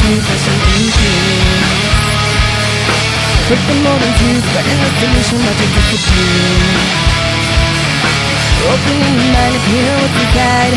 new fashion increase. Put the molding tools, but in the solution magic disappears. Open your mind and hear what's inside.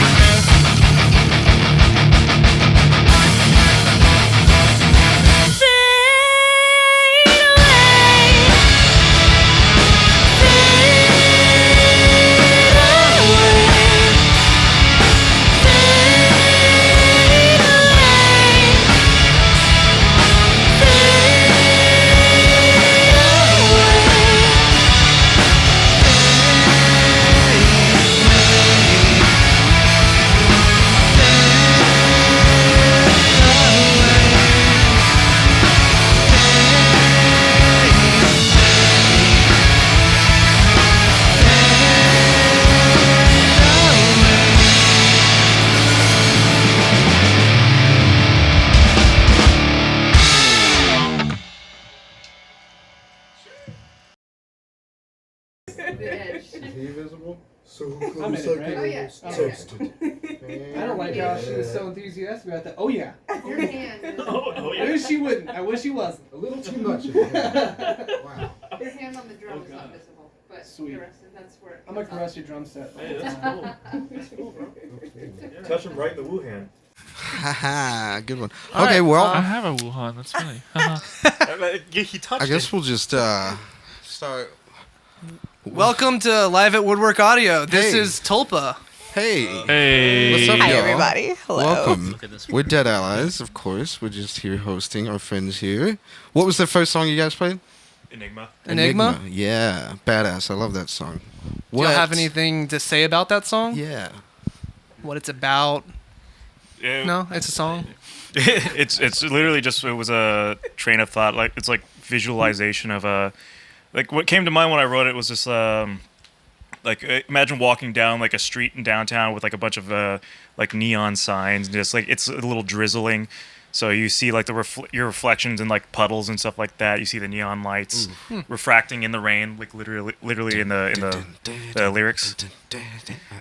Is he visible? So I'm in it, right? Oh, yeah. Toasted. I don't like how she was so enthusiastic about that. Oh yeah. Your hand is I wish she wouldn't. I wish she wasn't. A little too much of it. Wow. your hand on the drum is not God. visible, but Sweet. the rest, that's where it I'm gonna comes caress your drum set. Hey, that's cool. That's cool, bro. Touch him right in the woo hand. Haha, good one. All Okay, right, well, I have a Wuhan. That's funny. He touched I guess we'll just start. Welcome to Live at Woodwork Audio. This Hey. is Tulpa. Hey, Hey. what's up, Hi, y'all? everybody. Hello. Welcome. Look at this. We're Dead Allies, of course. We're just here hosting our friends here. What was the first song you guys played? Enigma. Enigma? Yeah, badass. I love that song. Do you have anything to say about that song? Yeah. What it's about? Yeah. No, it's a song. it's literally just, it was a train of thought. Like, it's like visualization of a, like what came to mind when I wrote it was this like imagine walking down like a street in downtown with like a bunch of like neon signs, and just like it's a little drizzling, so you see like your reflections in like puddles and stuff like that. You see the neon lights refracting in the rain, like literally in the lyrics.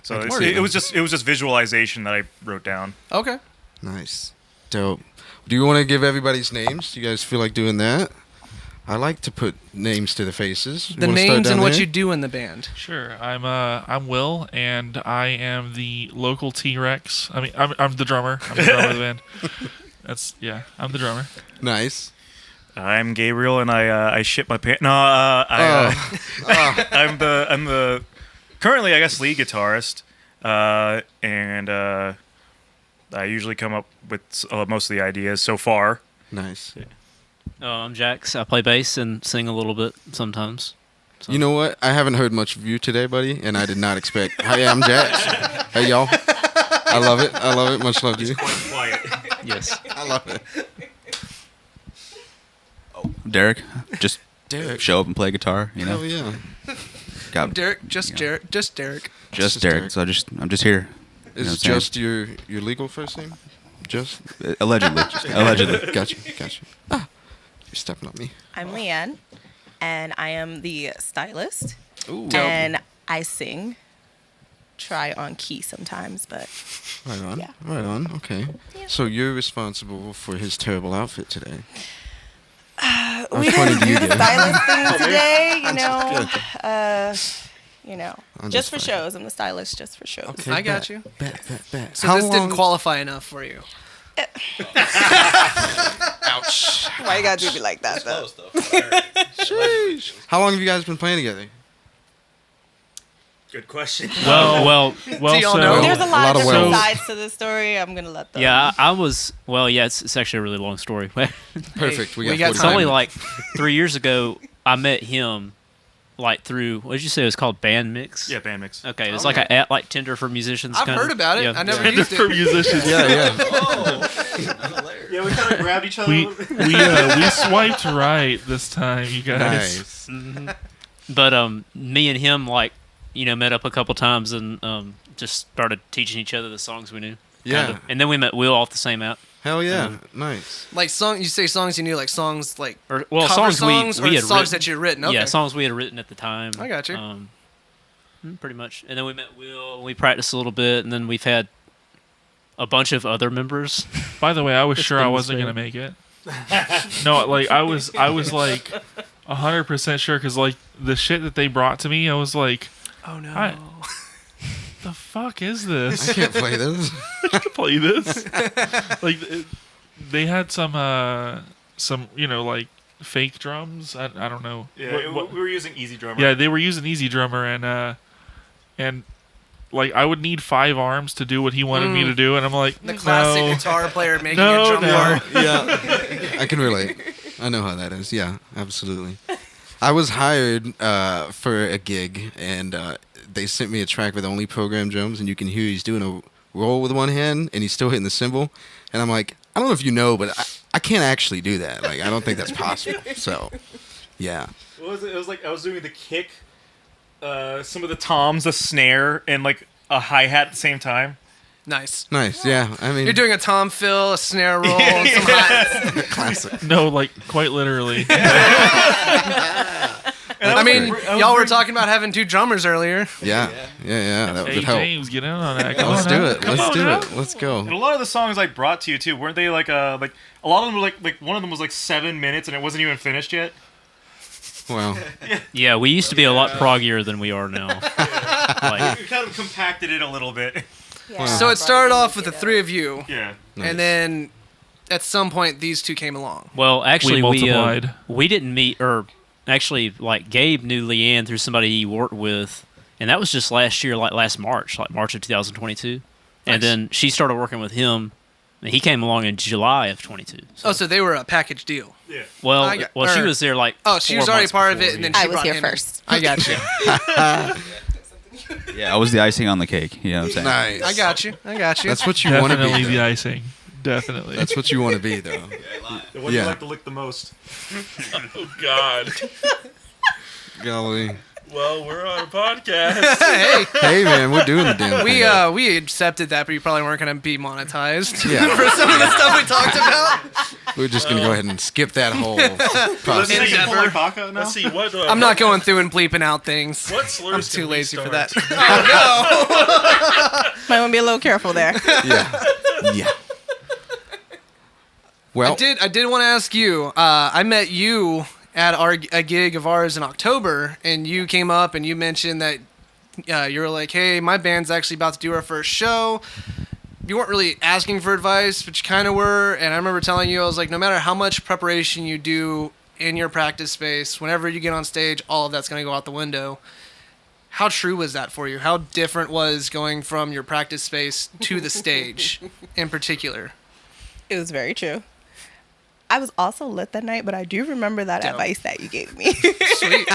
So it was just visualization that I wrote down. Okay. Nice. Dope. Do you want to give everybody's names? Do you guys feel like doing that? I like to put names to the faces. The names and what you do in the band. Sure. I'm Will, and I am the local T-Rex. I mean, I'm the drummer. I'm the drummer of the band. I'm the drummer. Nice. I'm Gabriel, and I shit my pants. No, I'm the currently, I guess, lead guitarist, and I usually come up with most of the ideas so far. Nice. I'm Jax. I play bass and sing a little bit sometimes. So. You know what? I haven't heard much of you today, buddy, and I did not expect. Hi, I'm Jax. Hey, y'all. I love it. I love it. Much love to you. Quite quiet. Yes. I love it. Derek, just Derek. show up and play guitar. You know, Hell yeah. got Derek, just Derek. just Derek. Derek. So I'm just here. You know Is what I'm just your legal first name? Just saying? Allegedly. Allegedly. Gotcha. Ah, you're stepping on me. I'm Leanne, and I am the stylist. Ooh. And I sing. Try on key sometimes, but Right on. Yeah. Right on. Okay. Yeah. So you're responsible for his terrible outfit today. we was pointing didn't to do you, the Derek. stylist thing today. I'm Just for just fine. shows. I'm the stylist just for shows. Okay, I got bet, you. Bet. So How this didn't long- qualify enough for you. Ouch. Why you gotta do me like that, though? Sheesh. How long have you guys been playing together? Good question. Well. y'all So know? There's a lot of of different wells. sides to this story. I'm gonna let them. yeah, I was. Well, yeah, it's actually a really long story. Perfect. we We got got It's 45 only minutes. like 3 years ago. I met him, like through what did you say? It was called Band Mix. Yeah, band mix. Okay, it's like a at like Tinder for musicians. I've kinda. heard about it. Yeah. I never used For it. musicians. Yeah. Yeah, we kind of grabbed each other. We swiped right this time, you guys. Nice. But me and him met up a couple times and just started teaching each other the songs we knew. Yeah. Kinda. And then we met Will off the same app. Hell yeah. Nice. Like you say songs you knew, like songs like Or cover songs we or had songs written. that you'd written. Okay. Yeah, songs we had written at the time. I got you. Pretty much. And then we met Will, and we practiced a little bit, and then we've had a bunch of other members. By the way, I was It's sure been I the wasn't same. gonna make it. No, like I was like 100% sure because like the shit that they brought to me, I was like, Oh no. the fuck is this? I can't play this. I can't play this. Like they had some like fake drums. I don't know. Yeah, we were using Easy Drummer. Yeah, they were using Easy Drummer and like I would need 5 arms to do what he wanted me to do, and I'm like, The classic no. guitar player making No, a drum no. part. Yeah, I can relate. I know how that is. Yeah, absolutely. I was hired for a gig, and they sent me a track with only programmed drums, and you can hear he's doing a roll with one hand, and he's still hitting the cymbal. And I'm like, I don't know if you know, but I can't actually do that. Like, I don't think that's possible. So, yeah. What was it? It was like I was doing the kick, some of the toms, a snare, and like a hi-hat at the same time. Nice. Nice, yeah. I mean, You're doing a tom fill, a snare roll, and some hi-hats. classic. No, like quite literally. I mean, y'all were talking about having 2 drummers earlier. Yeah. That Hey would help. James, get in on that. Come Let's on do now. it. Come Let's on do now. it. Let's go. And a lot of the songs I brought to you too, weren't they like a lot of them were like one of them was like 7 minutes and it wasn't even finished yet. Wow. Yeah, we used to be a lot proggier than we are now. Like, We kind of compacted it a little bit. Yeah. So it started off with the 3 of you, Yeah. Nice. and then at some point these 2 came along. well, actually, We multiplied. we didn't meet, or actually, like Gabe knew Leanne through somebody he worked with, and that was just last year, like last March, like March of 2022. And Nice. then she started working with him, and he came along in July of 22. Oh, so they were a package deal. Yeah. Well, I got- she or- was there like. Oh, she 4 was already months part of before it, and then we- she I was brought here him in. first. I got you. Yeah, I was the icing on the cake. You know what I'm saying? Nice. I got you. That's what you want to Definitely be. the though. icing. Definitely. That's what you want to be, though. The one Yeah. you like to lick the most. Oh God. Golly. Well, we're on a podcast. Hey, Hey, man, we're doing the damn thing. we accepted that, but you probably weren't going to be monetized Yeah. for some of the stuff we talked about. We're just gonna go ahead and skip that whole Let's process. take Endeavor. Polly Baca now. Let's see what. I'm not going through and bleeping out things. What slurs I'm can too we lazy for start? that. Might want to be a little careful there. Yeah. Yeah. Well, I did want to ask you. I met you at a gig of ours in October, and you came up and you mentioned that you were like, "Hey, my band's actually about to do our first show." You weren't really asking for advice, but you kind of were. And I remember telling you, I was like, no matter how much preparation you do in your practice space, whenever you get on stage, all of that's going to go out the window. How true was that for you? How different was going from your practice space to the stage in particular? It was very true. I was also lit that night, but I do remember that Dope. advice that you gave me. Sweet.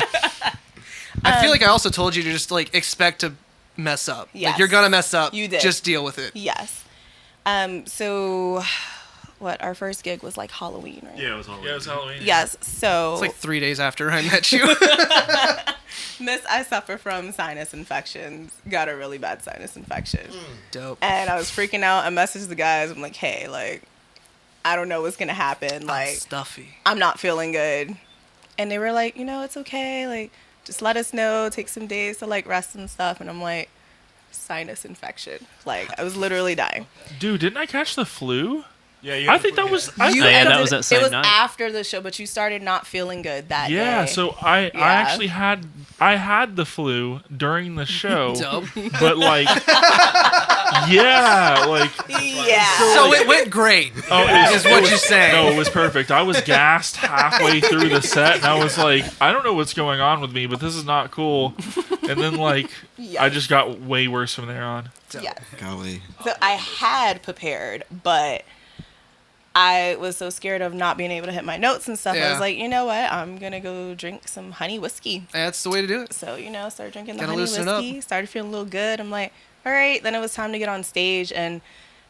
I feel like I also told you to just like expect to mess up. Yes. Like you're gonna mess up. You did. Just deal with it. Yes. So, what, our first gig was like Halloween, right? Yeah, it was Halloween. Yeah, it's Halloween. Yes. So, It's like 3 days after I met you. Miss, I suffer from sinus infections. Got a really bad sinus infection. Dope. And I was freaking out. I messaged the guys. I'm like, hey, like, I don't know what's going to happen. Like, Stuffy. I'm not feeling good. And they were like, it's okay. Like, just let us know. Take some days to, like, rest and stuff. And I'm like, sinus infection. Like, I was literally dying. Dude, didn't I catch the flu? Yeah, I think that was. that was that same It was night. after the show, but you started not feeling good that day. Yeah, so I Yeah. actually had the flu during the show, Dope. but like, yeah, like, Yeah. So it went great. Is what you're saying. No, it was perfect. I was gassed halfway through the set, and I was like, I don't know what's going on with me, but this is not cool. And then like, I just got way worse from there on. Yes. golly. So I had prepared, but I was so scared of not being able to hit my notes and stuff. I Yeah. was like, you know what? I'm going to go drink some honey whiskey. That's the way to do it. So, started drinking the Gotta honey loosen it up. whiskey. Started feeling a little good. I'm like, all right. Then it was time to get on stage. And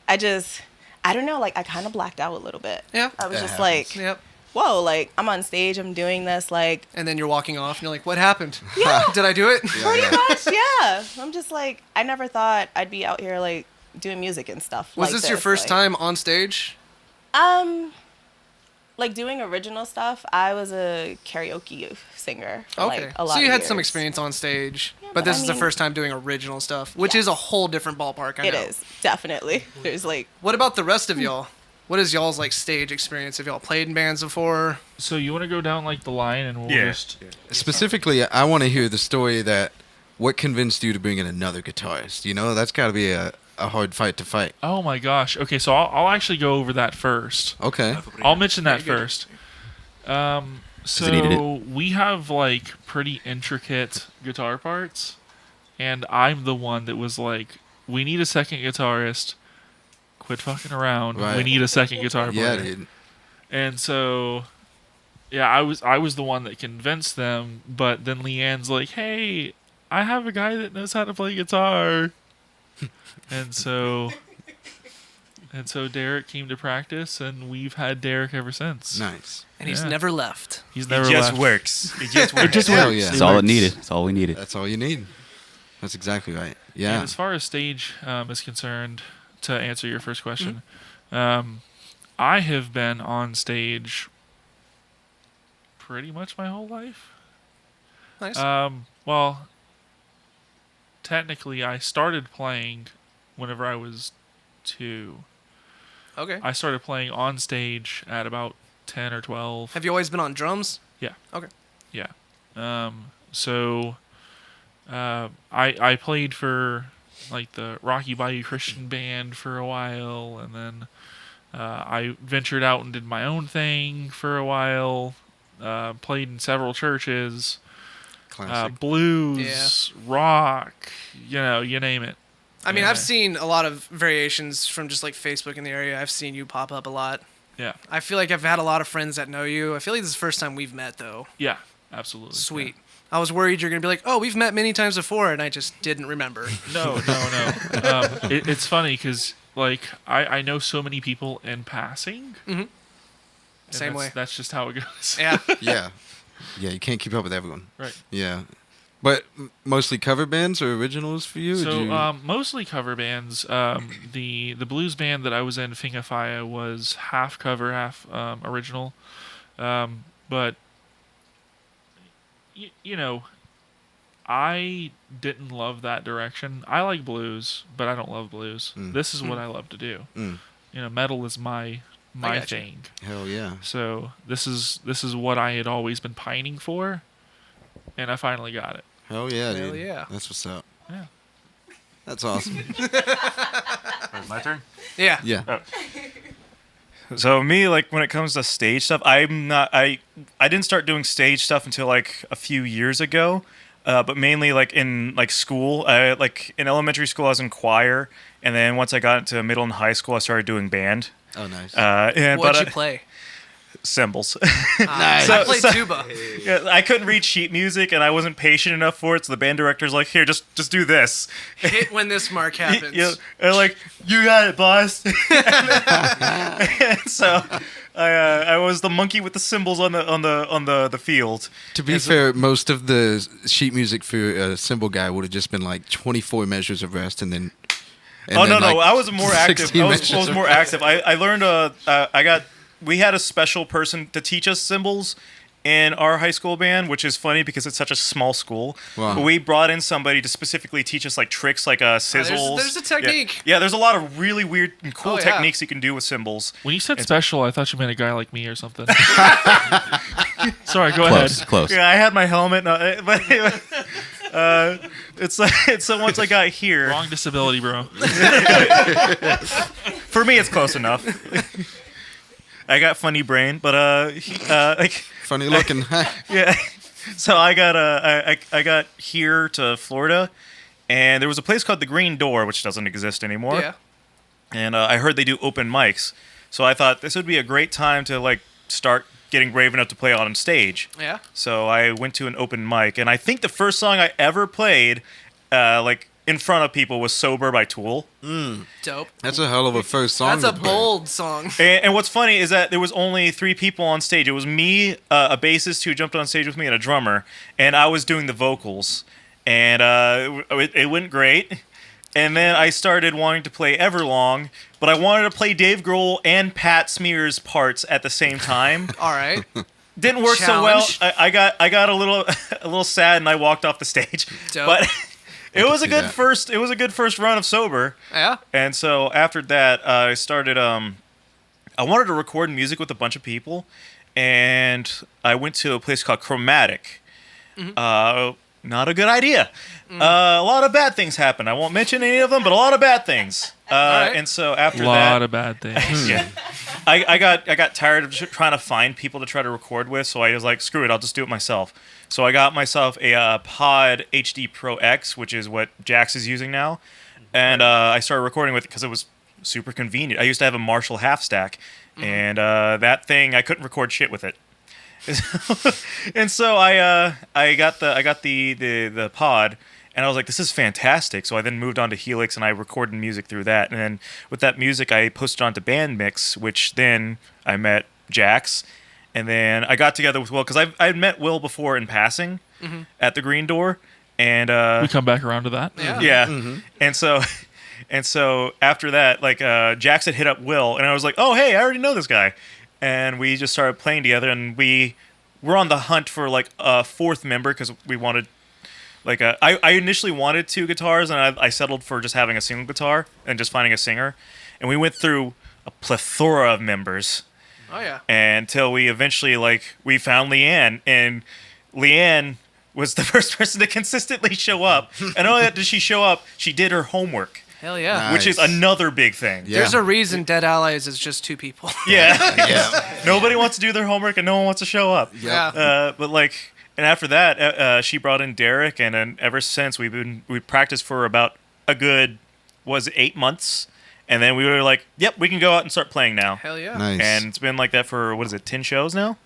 I don't know, like I kind of blacked out a little bit. Yeah. I was That just happens. like, Yep. whoa, like I'm on stage. I'm doing this. Like, And then you're walking off, and you're like, "What happened? Did I do it?" pretty much, yeah. I'm just like, I never thought I'd be out here like doing music and stuff. Was like this your first like- time on stage? Like doing original stuff, I was a karaoke singer for Okay. like a lot So you of had some years. experience on stage, Yeah, but this I is the mean- first time doing original stuff, which Yes. is a whole different ballpark. I It know. is, definitely. There's like, What about the rest of y'all? What is y'all's like stage experience? Have y'all played in bands before? So you want to go down like the line, and we'll Yeah. just. Specifically, I want to hear the story that what convinced you to bring in another guitarist. You know, that's got to be a hard fight to fight. Oh my gosh. Okay, so I'll actually go over that first. Okay. I'll mention that Yeah, you first. it needed So we have like pretty intricate guitar parts, and I'm the one that was like, "We need a second guitarist. Quit fucking around. Right. We need a second guitar player." Yeah, dude. And so, yeah, I was the one that convinced them. But then Leanne's like, "Hey, I have a guy that knows how to play guitar," and so. And so Derek came to practice, and we've had Derek ever since. Nice. And he's Yeah. never left. He's It never just left. works. It just works. just Hell works. yeah. That's all it needed. That's all we needed. That's all you need. That's exactly right. And Yeah. as far as stage is concerned, to answer your first question, I have been on stage pretty much my whole life. Nice. Well, technically, I started playing whenever I was 2. Okay. I started playing on stage at about 10 or 12. Have you always been on drums? Yeah. Okay. Yeah. So I played for like the Rocky Bayou Christian Band for a while, and then I ventured out and did my own thing for a while. Played in several churches. Classic. Blues, rock, you name it. I mean, Yeah. I've seen a lot of variations from just like Facebook in the area. I've seen you pop up a lot. Yeah. I feel like I've had a lot of friends that know you. I feel like this is the first time we've met, though. Yeah, absolutely. Sweet. I was worried you're going to be like, oh, we've met many times before, and I just didn't remember. No. It's funny because, like, I know so many people in passing. Mhm. and Same way. That's just how it goes. Yeah. Yeah. Yeah, you can't keep up with everyone. Right. Yeah. But mostly cover bands or originals for you? Or do So, you- mostly cover bands. The blues band that I was in, Fingafaya, was half cover, half original. But, you know, I didn't love that direction. I like blues, but I don't love blues. This is what I love to do. Mm. Metal is my gotcha. thing. Hell yeah. So this is what I had always been pining for, and I finally got it. Hell yeah, Hell dude. yeah. That's what's up. Yeah. That's awesome. My turn. Yeah. Yeah. So me, like when it comes to stage stuff, I'm not. I didn't start doing stage stuff until like a few years ago, but mainly like in like school. Like in elementary school, I was in choir, and then once I got into middle and high school, I started doing band. Oh, nice. What'd you play? Cymbals. Nice. I played tuba. Yeah, I couldn't read sheet music, and I wasn't patient enough for it. So the band director's like, "Here, just do this." Hit when this mark happens. Yeah, and like, "You got it, boss." And so I was the monkey with the cymbals on the field. To be fair, most of the sheet music for a cymbal guy would have just been like 24 measures of rest and then. and Oh then, no, like, I was more active. 16 I measures was of more rest. active. I learned. We had a special person to teach us cymbals in our high school band, which is funny because it's such a small school. Wow. But we brought in somebody to specifically teach us like tricks like sizzles. there's a technique. Yeah, there's a lot of really weird and cool Oh, yeah. techniques you can do with cymbals. When you said special, I thought you meant a guy like me or something. Sorry, go Close, ahead. close. Yeah, I had my helmet, but it's like so once I got here. Wrong disability, bro. For me, it's close enough. I got funny brain, but like Funny looking. yeah. So I got here to Florida, and there was a place called the Green Door, which doesn't exist anymore. Yeah. And I heard they do open mics, so I thought this would be a great time to like start getting brave enough to play on stage. Yeah. So I went to an open mic, and I think the first song I ever played, like in front of people, was "Sober" by Tool. Dope. That's a hell of a first song. That's a to play. bold song. And what's funny is that there was only 3 people on stage. It was me, a bassist who jumped on stage with me, and a drummer. And I was doing the vocals. And it went great. And then I started wanting to play Everlong, but I wanted to play Dave Grohl and Pat Smear's parts at the same time. All right. Didn't work Challenge. so well. I got a little sad and I walked off the stage. Dope. But it was a see good that. first run of sober. Yeah. And so after that, I started. I wanted to record music with a bunch of people, and I went to a place called Chromatic. Not a good idea. A lot of bad things happened. I won't mention any of them, but a lot of bad things. And so after A that, lot of bad things. yeah, I got tired of trying to find people to try to record with, so I was like, screw it, I'll just do it myself. So I got myself a Pod HD Pro X, which is what Jax is using now, and I started recording with it because it was super convenient. I used to have a Marshall half stack, and that thing I couldn't record shit with it. And so I got the pod, and I was like, this is fantastic. So I then moved on to Helix, and I recorded music through that. And then with that music, I posted onto Bandmix, which then I met Jax, and then I got together with Will because I'd met Will before in passing at the Green Door, and We come back around to that. Yeah. and so after that, like Jax had hit up Will, and I was like, oh hey, I already know this guy. And we just started playing together, and we were on the hunt for like a fourth member because we wanted, like, I initially wanted 2 guitars, and I settled for just having a single guitar and just finding a singer. And we went through a plethora of members. Oh yeah. Until we eventually, like, we found Leanne, and Leanne was the first person to consistently show up. And not only that did she show up, she did her homework. Hell yeah. Nice. Which is another big thing. Yeah. There's a reason Dead Allies is just 2 people. Yeah. Nobody wants to do their homework and no one wants to show up. Yeah. But like, and after that, she brought in Derek, and then ever since we practiced for about a good, 8 months, and then we were like, yep, we can go out and start playing now. Hell yeah. Nice. And it's been like that for 10 shows now?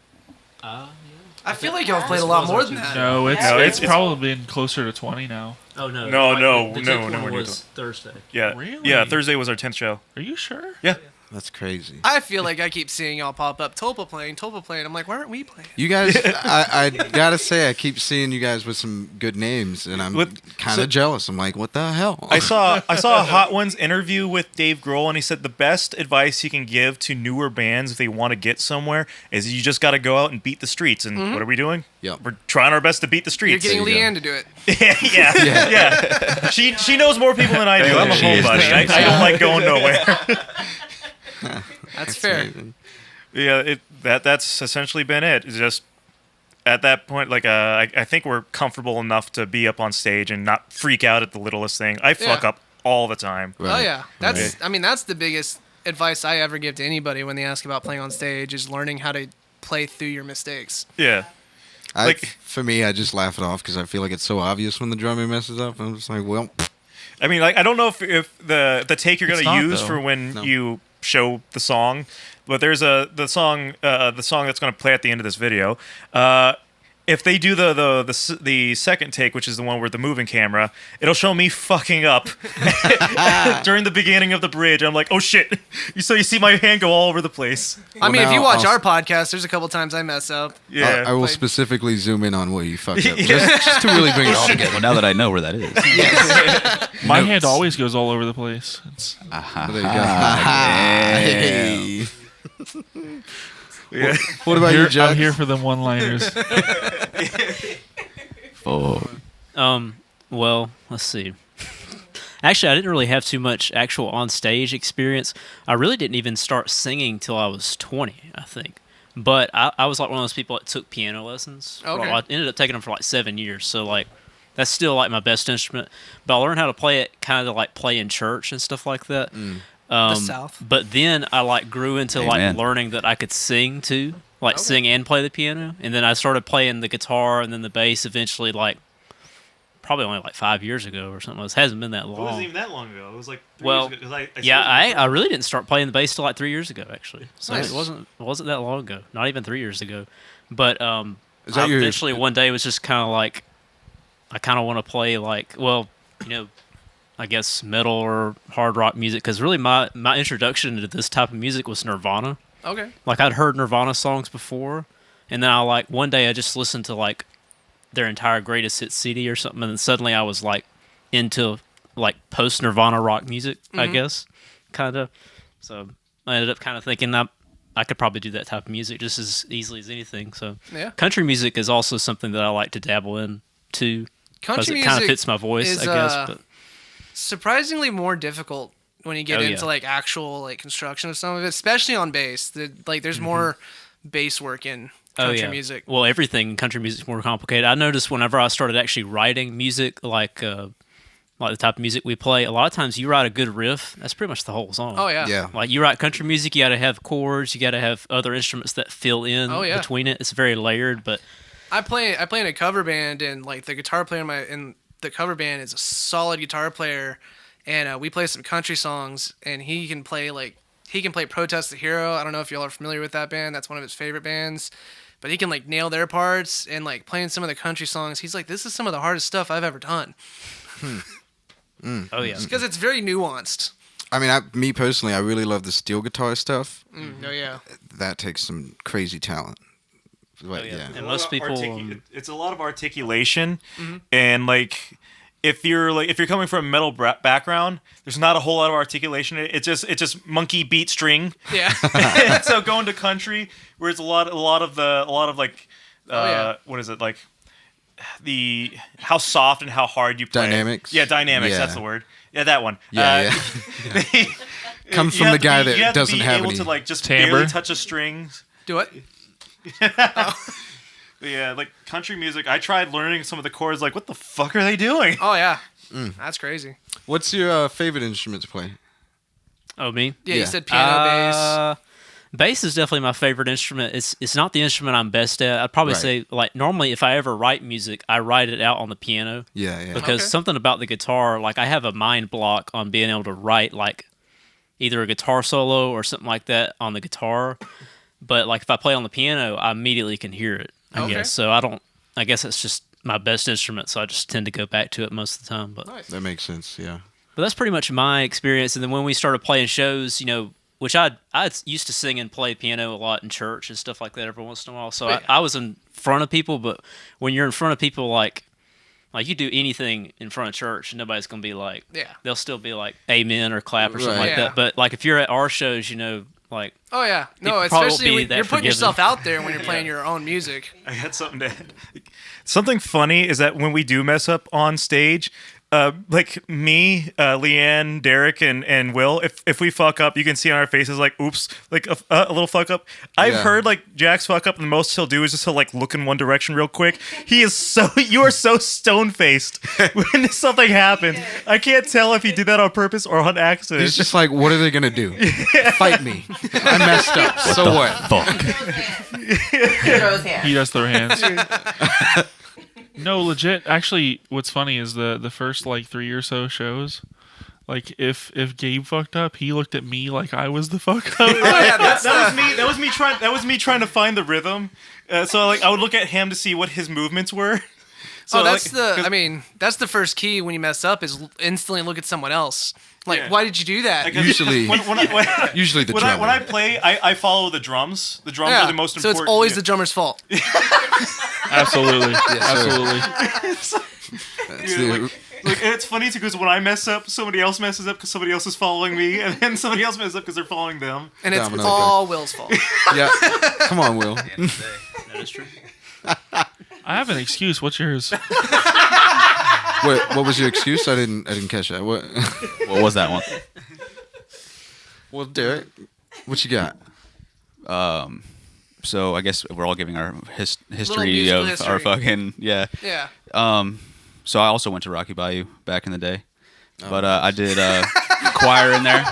I feel like y'all have played a lot more than that. No, it's probably been closer to 20 now. Oh no! No, The no, 10th no, one no, was Thursday. Yeah. Really? Yeah, Thursday was our 10th show. Are you sure? Yeah. That's crazy. I feel like I keep seeing y'all pop up. Tulpa playing. I'm like, why aren't we playing? You guys, I gotta say, I keep seeing you guys with some good names, and I'm kind of jealous. I'm like, what the hell? I saw a Hot Ones interview with Dave Grohl, and he said the best advice he can give to newer bands if they want to get somewhere is you just got to go out and beat the streets. And what are we doing? Yep. We're trying our best to beat the You're streets. getting There you Leanne to do it. yeah. She knows more people than I do. I'm a She is homebody. the I don't like going nowhere. That's fair. amazing. Yeah, that's essentially been it. It's just at that point, like, I think we're comfortable enough to be up on stage and not freak out at the littlest thing. I fuck Yeah. up all the time. Oh Right. yeah. That's the biggest advice I ever give to anybody when they ask about playing on stage is learning how to play through your mistakes. Yeah. For me, I just laugh it off because I feel like it's so obvious when the drummer messes up. I'm just like, well, I mean, like, I don't know if the take you're It's gonna not, use though. for when No. you show the song, but there's the song that's gonna play at the end of this video. If they do the second take, which is the one with the moving camera, it'll show me fucking up during the beginning of the bridge. I'm like, oh shit! So you see my hand go all over the place. I mean, if now you watch I'll- our podcast, there's a couple times I mess up. Yeah. I will Like- specifically zoom in on where you fucked up, just to really bring it all together. Well, now that I know where that is. My Notes. hand always goes all over the place. It's, There you go. Hey. Yeah. What about you, Jack? I'm here for them one-liners. Well, let's see. Actually, I didn't really have too much actual on-stage experience. I really didn't even start singing till I was 20, I think. But I was like one of those people that took piano lessons. Okay. I ended up taking them for like 7 years. So like that's still like my best instrument. But I learned how to play it kind of like play in church and stuff like that. The South. But then I like grew into like Amen. learning that I could sing too, like sing and play the piano. And then I started playing the guitar and then the bass eventually, like probably only like 5 years ago or something. It hasn't been that It long. wasn't even that long ago. It was like 3 Well, years ago. 'Cause Yeah, I really didn't start playing the bass till like 3 years ago actually. So Nice. it wasn't that long ago. Not even 3 years ago. But Is that I your- eventually one day was just kind of like I kind of want to play like I guess metal or hard rock music because really my introduction to this type of music was Nirvana. Okay. Like I'd heard Nirvana songs before, and then I like one day I just listened to like their entire greatest hits CD or something, and then suddenly I was like into like post Nirvana rock music, I Mhm. guess, kind of. So I ended up kind of thinking I could probably do that type of music just as easily as anything. So Yeah. country music is also something that I like to dabble in too, because Country it kind of music fits my voice, is, I guess. But surprisingly more difficult when you get Oh, into yeah. like actual like construction of some of it, especially on bass. There's more bass work in country music. Well, everything in country music is more complicated. I noticed whenever I started actually writing music, like the type of music we play, a lot of times you write a good riff, that's pretty much the whole song. Oh yeah. Yeah. Like you write country music, you got to have chords, you got to have other instruments that fill in Oh, yeah. between it. It's very layered, but I play in a cover band, and like the guitar player in the cover band is a solid guitar player, and we play some country songs, and he can play Protest the Hero. I don't know if y'all are familiar with that band. That's one of his favorite bands. But he can like nail their parts, and like playing some of the country songs, he's like, this is some of the hardest stuff I've ever done. oh yeah. Because it's very nuanced. I mean, me personally, I really love the steel guitar stuff. Oh yeah. That takes some crazy talent. But, Oh, yeah. yeah. And most people, it's a lot of articulation, and like if you're coming from a metal background, there's not a whole lot of articulation. It's just monkey beat string. Yeah. And so going to country, where it's a lot of like what is it like how soft and how hard you play. Dynamics? Yeah, dynamics. Yeah. That's the word. Yeah, that one. Yeah, Comes You from the have to guy be- you that have to doesn't be have able any. to like just timbre. barely touch the strings. Do it. Yeah, like country music. I tried learning some of the chords. Like, what the fuck are they doing? Oh yeah. That's crazy. What's your favorite instrument to play? oh me, Yeah, Yeah. you said piano, bass. Bass is definitely my favorite instrument. It's not the instrument I'm best at. I'd probably Right. say like normally if I ever write music, I write it out on the piano. Yeah. Because Okay. something about the guitar, like I have a mind block on being able to write like either a guitar solo or something like that on the guitar. But like if I play on the piano, I immediately can hear it. I Okay. guess so. I guess it's just my best instrument, so I just tend to go back to it most of the time. But That makes sense. Yeah. but that's pretty much my experience. And then when we started playing shows, which I used to sing and play piano a lot in church and stuff like that every once in a while. So Yeah. I was in front of people, but when you're in front of people, like you do anything in front of church, nobody's gonna be like, Yeah. they'll still be like amen or clap or something Right. like Yeah. that. But like if you're at our shows, like Oh yeah. No, People probably won't especially be when that you're putting forgiving. yourself out there when you're playing your own music. I had something to add. Something funny is that when we do mess up on stage, like me, Leanne, Derek, and Will, if we fuck up, you can see on our faces like, oops, like a little fuck up. I've Yeah. heard like Jack's fuck up, and the most he'll do is just he'll like look in one direction real quick. You are so stone faced when something happens. I can't tell if he did that on purpose or on accident. He's just like, what are they gonna do? Fight me? I messed up. So what? Fuck. Throws hands. He does throw hands. No, legit. Actually, what's funny is the first like 3 or so shows. Like if Gabe fucked up, he looked at me like I was the fuck up. Oh yeah, that's That was me trying to find the rhythm. So like I would look at him to see what his movements were. So that's like, that's the first key when you mess up is instantly look at someone else. Like, Yeah. why did you do that? Because Usually- when I, Usually the when drummer. I play, I follow the drums. The drums Yeah. are the most So important. it's always the drummer's fault. Absolutely, sir. absolutely. That's Dude, the- like, and it's funny too because when I mess up, somebody else messes up because somebody else is following me, and then somebody else messes up because they're following them. And it's Domino all Will's fault. yeah. Come on, Will. that is true. I have an excuse. What's yours? What was your excuse? I didn't catch that. What? What was that one? Well, Derek, what you got? So I guess we're all giving our history musical of history. our fucking yeah. Yeah. So I also went to Rocky Bayou back in the day, but I did choir in there.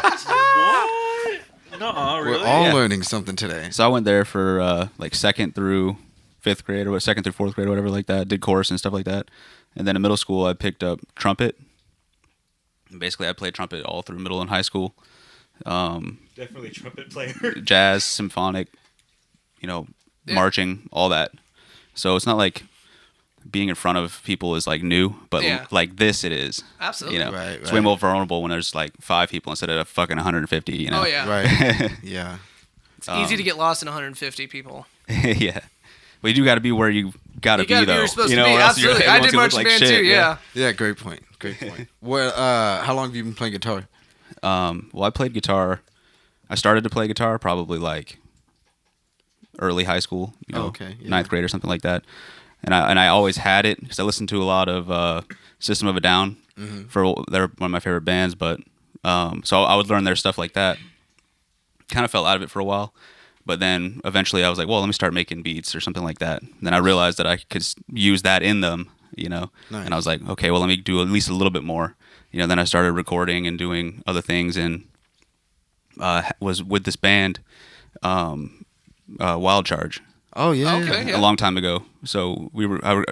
No, We're all Yeah. learning something today. So I went there for like 2nd through 5th grade or 2nd through 4th grade or whatever like that. Did chorus and stuff like that. And then in middle school I picked up trumpet. Basically I played trumpet all through middle and high school. definitely trumpet player. Jazz, symphonic, Yeah. marching, all that. So it's not like being in front of people is like new, but Yeah. like this it is. Absolutely. Right, It's way more vulnerable when there's like 5 people instead of fucking 150. Oh yeah. Right. Yeah. It's easy to get lost in 150 people. Yeah. But you do got to be where you gotta You gotta be be where though. you're supposed you to know, be. or else Absolutely. I everyone's did gonna look marching like band shit, too. Yeah. Yeah, great point. Great point. Well, how long have you been playing guitar? Well, I played guitar. I started to play guitar probably like early high school, Okay, yeah. ninth grade or something like that. And I always had it because I listened to a lot of System of a Down. They're one of my favorite bands, but so I would learn their stuff like that. Kind of fell out of it for a while, but then eventually I was like, well, let me start making beats or something like that. And then I realized that I could use that in them, Nice. And I was like, okay, well, let me do at least a little bit more. Then I started recording and doing other things, and was with this band, Wild Charge. Oh yeah. Okay. A long time ago. So I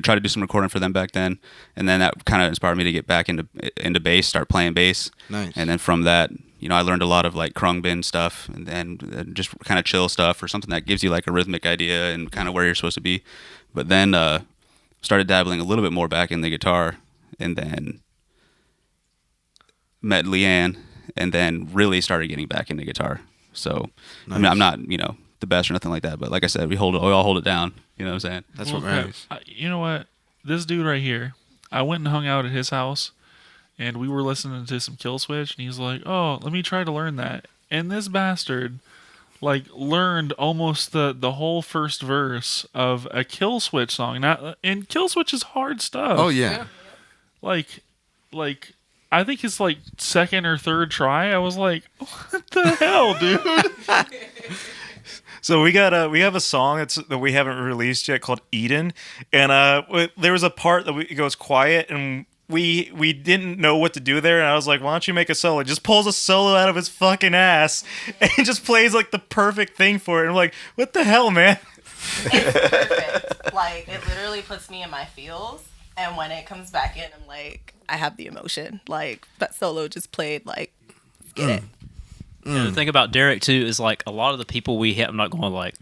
tried to do some recording for them back then, and then that kind of inspired me to get back into bass, start playing bass. Nice. And then from that, I learned a lot of like krungbin stuff, and then just kind of chill stuff or something that gives you like a rhythmic idea and kind of where you're supposed to be. But then started dabbling a little bit more back in the guitar, and then met Leanne, and then really started getting back into guitar. So I mean, I'm not the best or nothing like that, but like I said, we all hold it down. You know what I'm saying? That's Well, what matters. you know what? This dude right here, I went and hung out at his house, and we were listening to some Kill Switch, and he's like, "Oh, let me try to learn that." And this bastard, like, learned almost the whole first verse of a Kill Switch song. And Kill Switch is hard stuff. Oh yeah. Like, I think it's like second or third try. I was like, "What the hell, dude?" So we have a song that we haven't released yet called Eden, and there was a part that it goes quiet, and we didn't know what to do there, and I was like, why don't you make a solo? He just pulls a solo out of his fucking ass and just plays like the perfect thing for it. And I'm like, what the hell, man? It's perfect. Like, it literally puts me in my feels. And when it comes back in, I'm like, I have the emotion. Like, that solo just played, like, let's get it. Yeah, the thing about Derek too is like a lot of the people we hit. I'm not going to like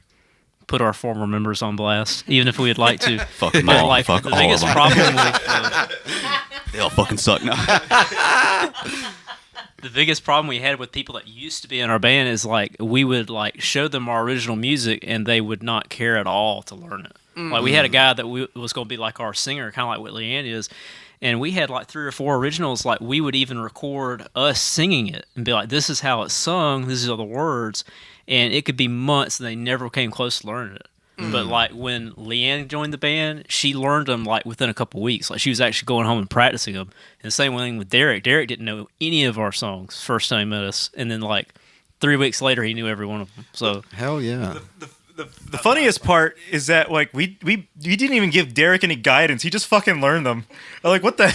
put our former members on blast, even if we'd like to. Fuck them But all. like Fuck the all biggest of them. problem with They all fucking suck now. the biggest problem we had with people that used to be in our band is like we would like show them our original music and they would not care at all to learn it. Like we had a guy that was going to be like our singer, kind of like what Leanne is. And we had like 3 or 4 originals. Like we would even record us singing it and be like, "This is how it's sung. These are the words." And it could be months, and they never came close to learning it. But like when Leanne joined the band, she learned them like within a couple weeks. Like she was actually going home and practicing them. And the same thing with Derek. Derek didn't know any of our songs first time he met us, and then like 3 weeks later, he knew every one of them. So Hell yeah. The funniest part is that like we didn't even give Derek any guidance. He just fucking learned them. Like what the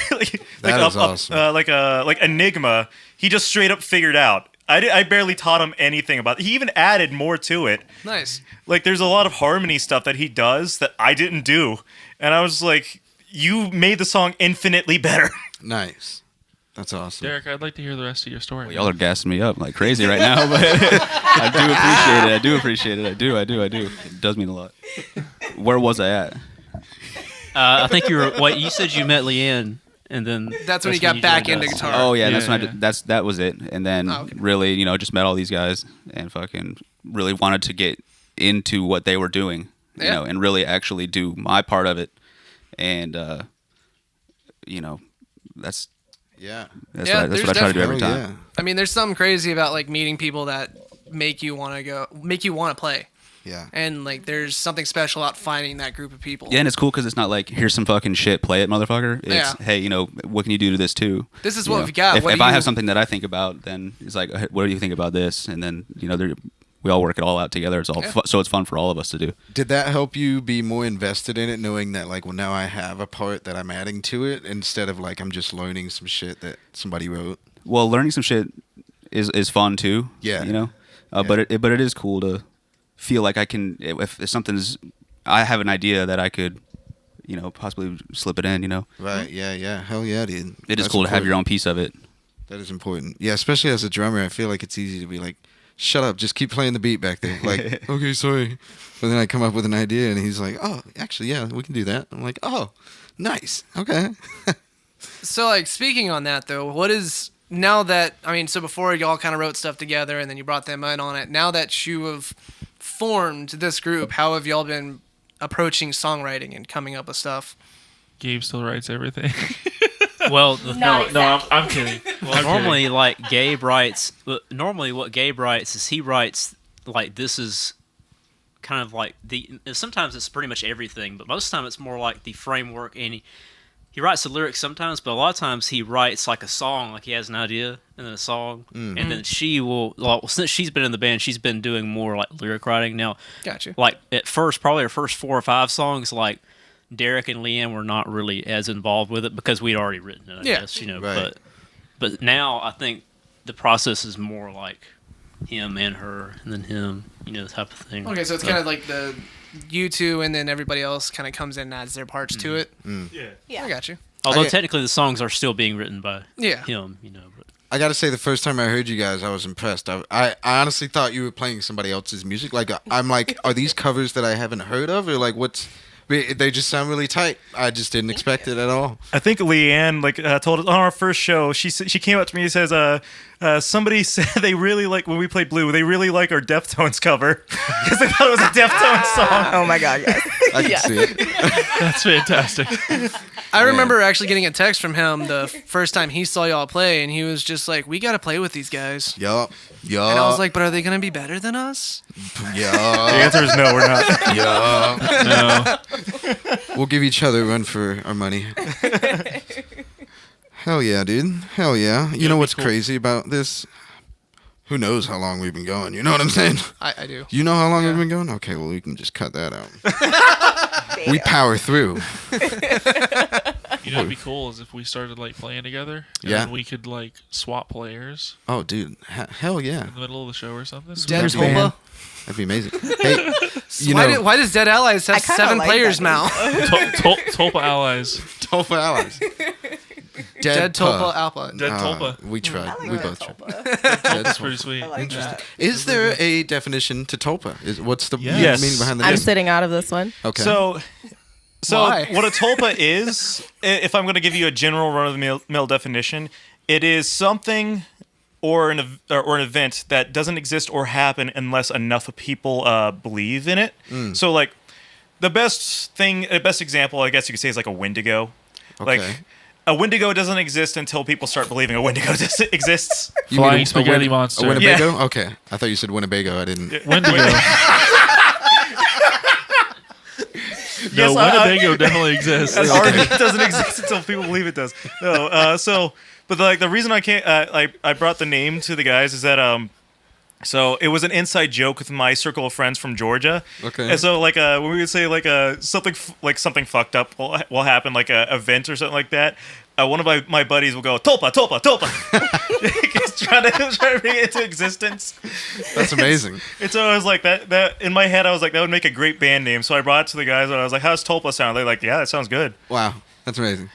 That is awesome. like Enigma. He just straight up figured out. I barely taught him anything about it. He even added more to it. Nice. Like there's a lot of harmony stuff that he does that I didn't do, and I was like, you made the song infinitely better. Nice. That's awesome. Derek, I'd like to hear the rest of your story. Well, y'all are gassing me up like crazy right now, but I do appreciate it. I do. It does mean a lot. Where was I at? I think you were. Wait, you said you met Leanne, and then That's when you got back joined into us. guitar. Oh yeah, that's Yeah, when yeah. that was it. And then Oh, okay. really, just met all these guys and fucking really wanted to get into what they were doing, Yeah. and really actually do my part of it. And that's Yeah. that's Yeah, what there's I try to do every Hell time. yeah. I mean, there's something crazy about like meeting people that make you want to play. Yeah. And like, there's something special about finding that group of people. Yeah, and it's cool because it's not like here's some fucking shit, play it, motherfucker. It's Yeah. hey, what can you do to this too? This is You what know? we've got. If, What if do I you- have something that I think about, then it's like, hey, what do you think about this? And then we all work it all out together. It's all so it's fun for all of us to do. Did that help you be more invested in it, knowing that like, well, now I have a part that I'm adding to it instead of like I'm just learning some shit that somebody wrote? Well, learning some shit is fun too. Yeah. But it is cool to feel like I can if something's I have an idea that I could possibly slip it in. Right. Yeah. Hell yeah, dude. It is That's cool to have your important. own piece of it. That is important. Yeah, especially as a drummer, I feel like it's easy to be like, shut up, just keep playing the beat back there. Like, okay, sorry. But then I come up with an idea and he's like, oh, actually, yeah, we can do that. I'm like, oh, nice. Okay. So like, speaking on that though, what is now that so before y'all kind of wrote stuff together and then you brought them in on it. Now that you have formed this group, how have y'all been approaching songwriting and coming up with stuff? Gabe still writes everything. Well, I'm kidding. Well, normally, like Gabe writes. Normally, what Gabe writes is he writes like this is kind of like the. Sometimes it's pretty much everything, but most of the time it's more like the framework. And he writes the lyrics sometimes, but a lot of times he writes like a song, like he has an idea and then a song, and then she will. Well, since she's been in the band, she's been doing more like lyric writing now. Gotcha. Like at first, probably our first 4 or 5 songs, like Derek and Leanne were not really as involved with it because we'd already written it, I guess, Right. But now I think the process is more like him and her, and then him, type of thing. Okay, so it's kind of like you two, and then everybody else kind of comes in and adds their parts to it. Yeah. I got you. Although technically the songs are still being written by him, But I gotta say, the first time I heard you guys, I was impressed. I honestly thought you were playing somebody else's music. Like, I'm like, are these covers that I haven't heard of, or like what's? They just sound really tight. I just didn't expect it at all. I think Leanne told us on our first show. She came up to me and says, "Somebody said they really like when we played Blue. They really like our Deftones cover because they thought it was a Deftones song." Oh my God, yes. I can see it. That's fantastic. I remember actually getting a text from him the first time he saw y'all play, and he was just like, "We got to play with these guys." Yup. And I was like, "But are they gonna be better than us?" Yeah. The answer is no, we're not. Yeah. No. We'll give each other a run for our money. Hell yeah, dude. Hell yeah. You know what's crazy about this? Who knows how long we've been going? You know what I'm saying? I do. You know how long we've been going? Okay, well, we can just cut that out. We power through. What'd be cool is if we started like playing together. And then we could like swap players. Oh, dude. Hell yeah. In the middle of the show or something. Dead Tulpa. That'd be amazing. Hey, why does Dead Allies have 7 players now? Tulpa Allies. Tulpa Allies. Dead Tulpa Alpha. Dead Tulpa. We tried. I like We Dead both Tulpa. tried. Tulpa's pretty sweet. I like that. Is there a definition to Tulpa? What's the Yes. meaning behind the I'm name? sitting out of this one. Okay. So Why? what a tulpa is, if I'm going to give you a general run-of-the-mill definition, it is something or an event that doesn't exist or happen unless enough people believe in it. So, like, the best example, I guess you could say, is like a Wendigo. Okay. Like, a Wendigo doesn't exist until people start believing a Wendigo exists. You Flying mean spaghetti monster. A Winnebago? Okay. I thought you said Winnebago. I didn't. Wendigo. No, Winnebago definitely exists. An art doesn't exist until people believe it does. No, but like the reason I can't, I brought the name to the guys is that so it was an inside joke with my circle of friends from Georgia. Okay. And so like when we would say like something fucked up will happen, like a event or something like that. One of my buddies will go Tulpa, Tulpa, Tulpa. He's trying to bring it into existence. That's amazing. And so I was like that in my head. I was like, that would make a great band name. So I brought it to the guys and I was like, "How's Tulpa sound?" They're like, "Yeah, that sounds good." Wow. That's amazing.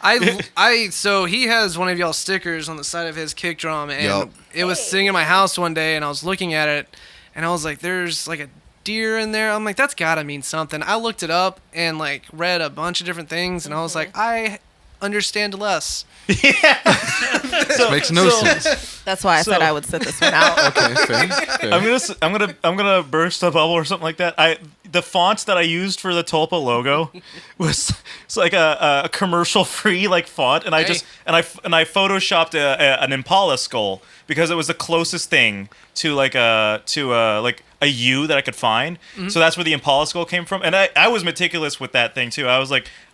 So he has one of y'all's stickers on the side of his kick drum, and Yup. it was sitting in my house one day, and I was looking at it, and I was like, "There's like a deer in there." I'm like, "That's gotta mean something." I looked it up and like read a bunch of different things, and I was like, "I understand less." Makes no sense. That's why I said I would sit this one out. Okay, fair. I'm gonna burst a bubble or something like that. The font that I used for the Tulpa logo was it's like a commercial free like font, and I photoshopped an Impala skull because it was the closest thing to like a U that I could find. So that's where the Impala skull came from, and I was meticulous with that thing too. I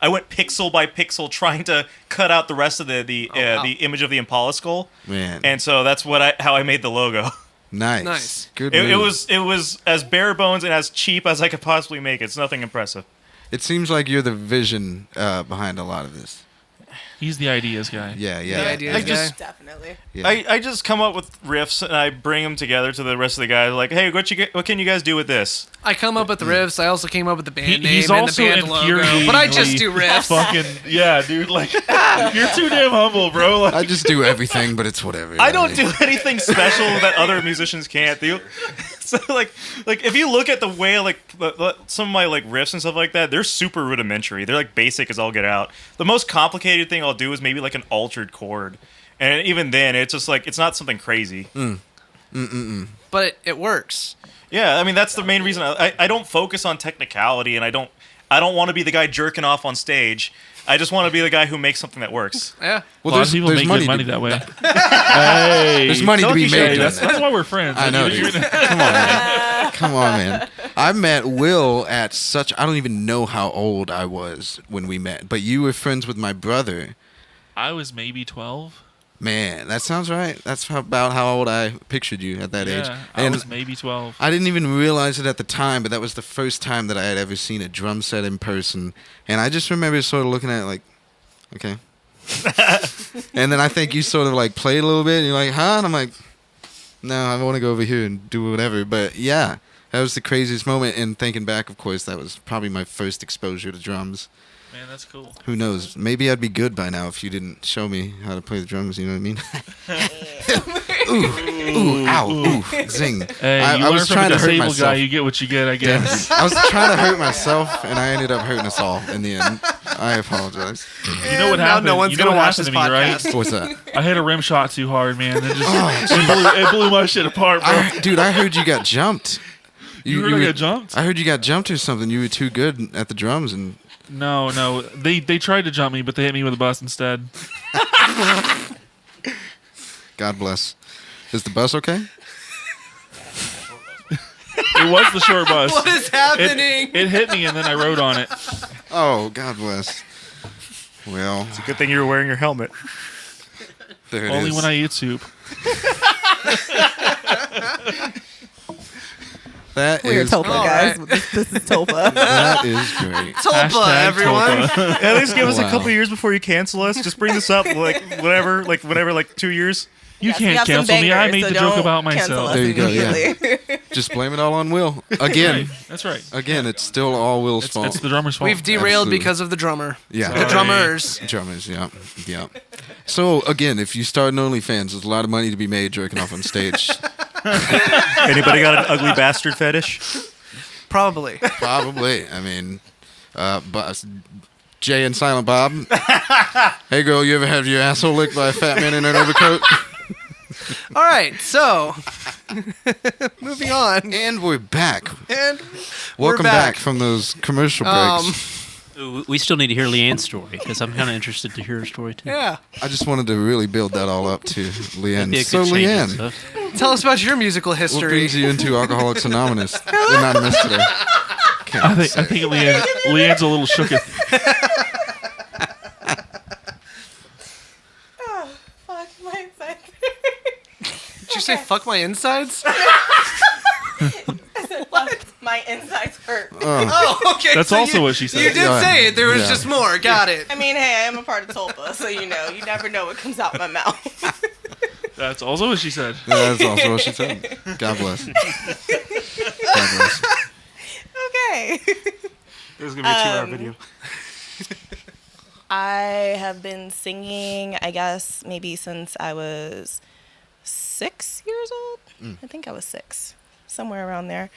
went pixel by pixel trying to cut out the rest of the image of the Impala skull. Man. And so that's how I made the logo. Nice. Good It move. was as bare bones and as cheap as I could possibly make it. It's nothing impressive. It seems like you're the vision behind a lot of this. He's the ideas guy. Yeah. The ideas guy. Definitely. Yeah. I just come up with riffs and I bring them together to the rest of the guys. Like, hey, what can you guys do with this? I come up with the riffs. I also came up with the band name He's and also the band logo, but I just do riffs. Fucking yeah, dude. Like you're too damn humble, bro. Like, I just do everything, but it's whatever. I don't do anything special that other musicians can't do. So like if you look at the way like some of my like riffs and stuff like that, they're super rudimentary. They're like basic as all get out. The most complicated thing I'll do is maybe like an altered chord, and even then it's just like it's not something crazy. But it works. Yeah, I mean that's the main reason I don't focus on technicality, and I I don't want to be the guy jerking off on stage. I just want to be the guy who makes something that works. Yeah. Well, a lot of people make good money that way. Hey, There's money to be made. doing That's that. why we're friends. I know, dude. Come on, man. Come on, man. I met Will at such... I don't even know how old I was when we met, but you were friends with my brother. I was maybe 12. Man, that sounds right. That's about how old I pictured you at that age. I was maybe 12. I didn't even realize it at the time, but that was the first time that I had ever seen a drum set in person. And I just remember sort of looking at it like, okay. And then I think you sort of like played a little bit, and you're like, huh? And I'm like, no, I want to go over here and do whatever. But yeah, that was the craziest moment. And thinking back, of course, that was probably my first exposure to drums. Man, that's cool. Who knows? Maybe I'd be good by now if you didn't show me how to play the drums. You know what I mean? ooh, ow, ooh, zing. Hey, I was trying to hurt myself. Guy, you get what you get, I guess. I was trying to hurt myself, and I ended up hurting us all in the end. I apologize. You know what happened? No one's you know gonna what watch happened this to me, podcast. right? What's that? I hit a rim shot too hard, man. It blew my shit apart, bro. Dude, I heard you got jumped. You heard I got jumped? I heard you got jumped or something. You were too good at the drums, and No. They tried to jump me, but they hit me with a bus instead. God bless. Is the bus okay? It was the short bus. What is happening? It hit me, and then I rode on it. Oh, God bless. Well, It's a good thing you were wearing your helmet. there it Only is. when I eat soup. That We're is Tulpa, great. guys. Right. This is Tulpa. That is great. Tulpa, Hashtag everyone. Tulpa. At least give us a Wow. couple years before you cancel us. Just bring this up, whatever, 2 years. You Yes, we can't have some cancel me. I bangers, made so the joke don't about cancel myself. us There you go, yeah. immediately. Just blame it all on Will. Again. That's right. Again, it's still all Will's fault. It's the drummer's fault. We've derailed Absolutely. because of the drummer. Yeah. The drummers. Drummers, yeah. Yeah. So, again, if you start an OnlyFans, there's a lot of money to be made jerking off on stage. Anybody got an ugly bastard fetish? Probably. Probably. I mean, Jay and Silent Bob. Hey, girl, you ever have your asshole licked by a fat man in an overcoat? All right, so moving on. And we're back. And Welcome we're back from those commercial breaks. Ooh, we still need to hear Leanne's story because I'm kind of interested to hear her story too. Yeah. I just wanted to really build that all up to That'd be Leanne. a So, good change and Leanne, stuff. Tell us about your musical what history. brings you into Alcoholics Anonymous today? I think Leanne's a little shooketh. Oh, fuck my insides. Did you say fuck my insides? I said, fuck, my insides hurt. Oh, okay. That's so also you, what she said. You did Yeah. say it. There was Yeah. just more. Got it. I mean, hey, I am a part of Tulpa, so you never know what comes out my mouth. That's also what she said. That's also what she said. God bless. God bless. Okay. There's gonna be a 2-hour video. I have been singing, I guess, maybe since I was 6 years old. I think I was 6, somewhere around there.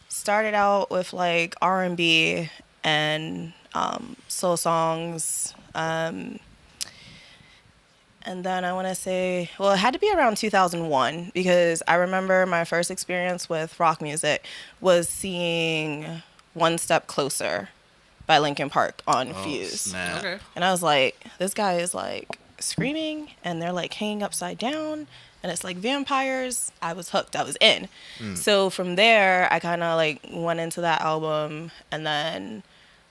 Started out with like R&B and soul songs. And then I want to say, well, it had to be around 2001 because I remember my first experience with rock music was seeing One Step Closer by Linkin Park on Fuse. Snap. Okay. And I was like, this guy is like screaming and they're like hanging upside down and it's like vampires. I was hooked. I was in. So from there, I kind of like went into that album and then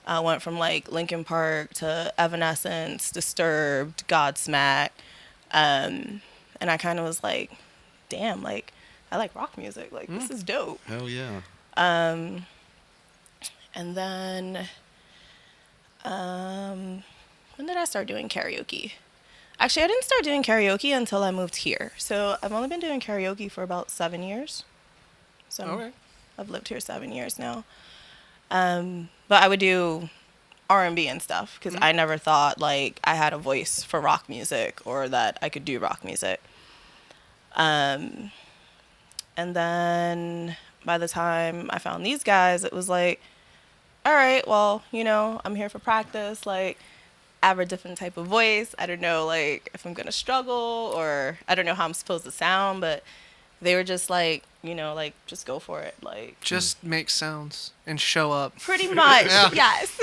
I went from like Linkin Park to Evanescence, Disturbed, Godsmack. And I kind of was like, damn, like I like rock music. Like this is dope. Hell yeah. And then, when did I start doing karaoke? Actually, I didn't start doing karaoke until I moved here. So I've only been doing karaoke for about 7 years. So Okay. I've lived here 7 years now. But I would do R&B and stuff because I never thought like I had a voice for rock music or that I could do rock music. And then by the time I found these guys, it was like, all right, well, I'm here for practice. Like, I have a different type of voice. I don't know, like, if I'm going to struggle or I don't know how I'm supposed to sound, but they were just like, like just go for it, like Just make sounds and show up. pretty much. Yeah. Yes.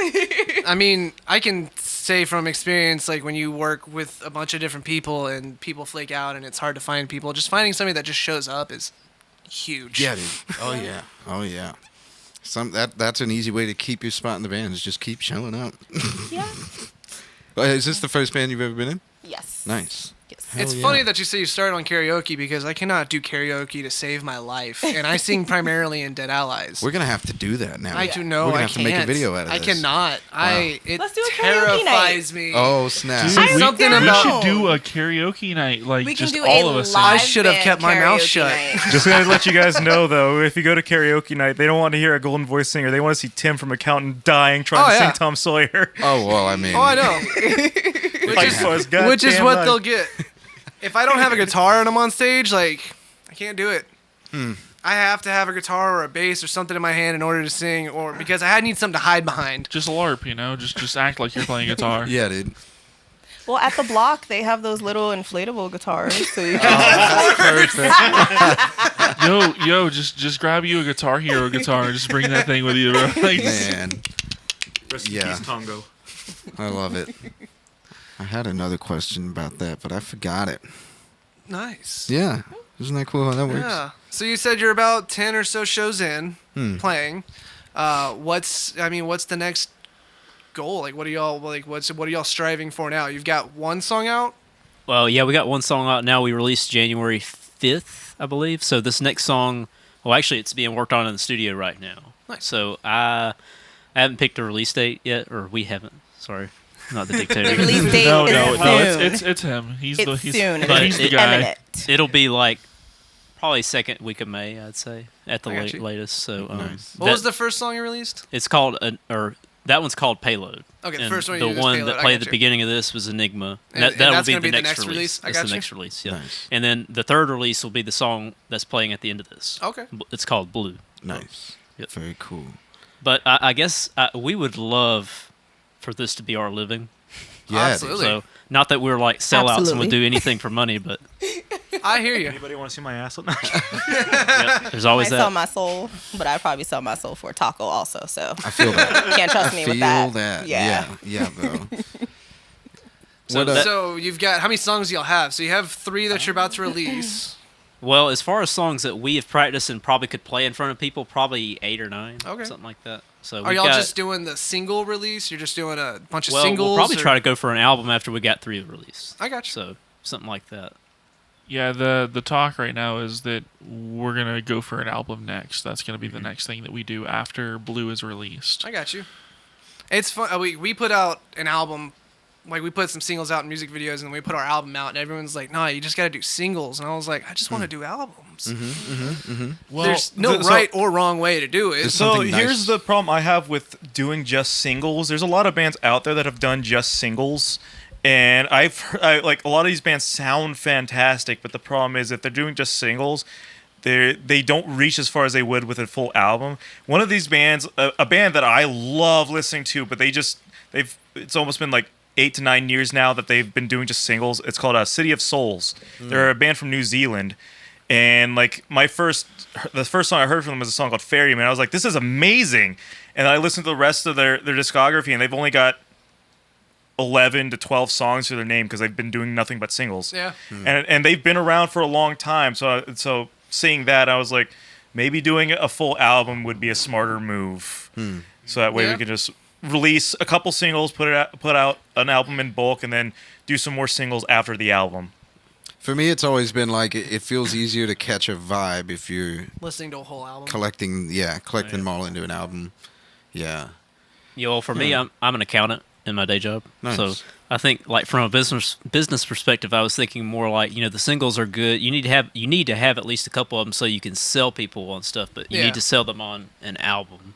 I mean, I can say from experience, like when you work with a bunch of different people and people flake out and it's hard to find people, just finding somebody that just shows up is huge. Yeah, dude. Oh yeah. Oh yeah. That's an easy way to keep your spot in the band is just keep showing up. Yeah. Is this the first band you've ever been in? Yes. Nice. Yes. Hell It's yeah. funny that you say you started on karaoke because I cannot do karaoke to save my life, and I sing primarily in Dead Allies. We're gonna have to do that now. I do know We're gonna I have to can't. make a video out of I this. cannot. It Let's do a karaoke terrifies night. me. Oh snap! Dude, There's something we about should do a karaoke night, like We can just do all a of us. live I should have band kept my mouth karaoke shut. night. Just gonna let you guys know though, if you go to karaoke night, they don't want to hear a golden voice singer. They want to see Tim from Accountant dying trying Oh, to yeah. sing Tom Sawyer. Oh well, I mean. Oh, I know. Which is what they'll get. If I don't have a guitar and I'm on stage, like, I can't do it. I have to have a guitar or a bass or something in my hand in order to sing, or because I need something to hide behind. Just LARP, just act like you're playing guitar. Yeah, dude. Well, at the block they have those little inflatable guitars, so you can Perfect. Yo, just grab you a Guitar Hero guitar and just bring that thing with you, bro. Like, Man, Rest in Yeah. peace, Tongo. I love it. I had another question about that, but I forgot it. Nice. Yeah, isn't that cool how that works? Yeah. So you said you're about 10 or so shows in playing. What's the next goal? Like, what are y'all striving for now? You've got one song out? Well, yeah, we got one song out now. We released January 5th, I believe. So this next song, well, actually, it's being worked on in the studio right now. Nice. So I haven't picked a release date yet, or we haven't. Sorry, not the dictator. The release date no, is soon. it's him. He's It's he's soon. he's the It's guy. imminent. It'll be like probably second week of May, I'd say, at the I got you. latest. So Nice. What was the first song you released? It's called that one's called Payload. Okay, the And first one you the used was one Payload. that I played got at the you. beginning of this was Enigma. And that will that's be gonna the be the next next release? I That's got the you. next release, yeah. Nice. And then the third release will be the song that's playing at the end of this. Okay. It's called Blue. Nice. Yep. Very cool. But I guess we would love for this to be our living. Yeah, Absolutely. So not that we're like sellouts and Absolutely. would do anything for money, but I hear you. Anybody want to see my ass? yeah, there's I always sell that. my soul, but I'd probably sell my soul for a taco also. So I feel that. can't trust me Feel with that. that. Yeah. Yeah, bro. So What, that- So you've got, how many songs do y'all have? So you have 3 that you're about to release. Well, as far as songs that we have practiced and probably could play in front of people, probably 8 or 9, Okay. something like that. So Are we've y'all got, just doing the single release? You're just doing a bunch of well, singles? we'll probably or- try to go for an album after we got 3 released. I got you. So something like that. Yeah, the talk right now is that we're gonna go for an album next. That's gonna be the next thing that we do after Blue is released. I got you. It's fun. We put out an album, like we put some singles out in music videos, and we put our album out, and everyone's like, "No, you just got to do singles." And I was like, "I just want to do albums." Well, There's no so- right or wrong way to do it. There's So something here's nice. the problem I have with doing just singles. There's a lot of bands out there that have done just singles, and like a lot of these bands sound fantastic, but the problem is if they're doing just singles, they don't reach as far as they would with a full album. One of these bands, a band that I love listening to, but it's almost been like 8 to 9 years now that they've been doing just singles. It's called City of Souls. They're a band from New Zealand. And like the first song I heard from them was a song called Ferryman. I was like, this is amazing. And I listened to the rest of their discography, and they've only got 11 to 12 songs to their name because they've been doing nothing but singles. Yeah. And they've been around for a long time. So seeing that, I was like, maybe doing a full album would be a smarter move. So that way Yeah. we could just release a couple singles, put out an album in bulk, and then do some more singles after the album. For me, it's always been like it feels easier to catch a vibe if you're Listening to a whole album. collecting them all into an album. Yeah. Yeah, well, for me, I'm an accountant in my day job. Nice. So I think, like, from a business perspective, I was thinking more like, the singles are good. You need to have at least a couple of them so you can sell people on stuff, but you Yeah. need to sell them on an album.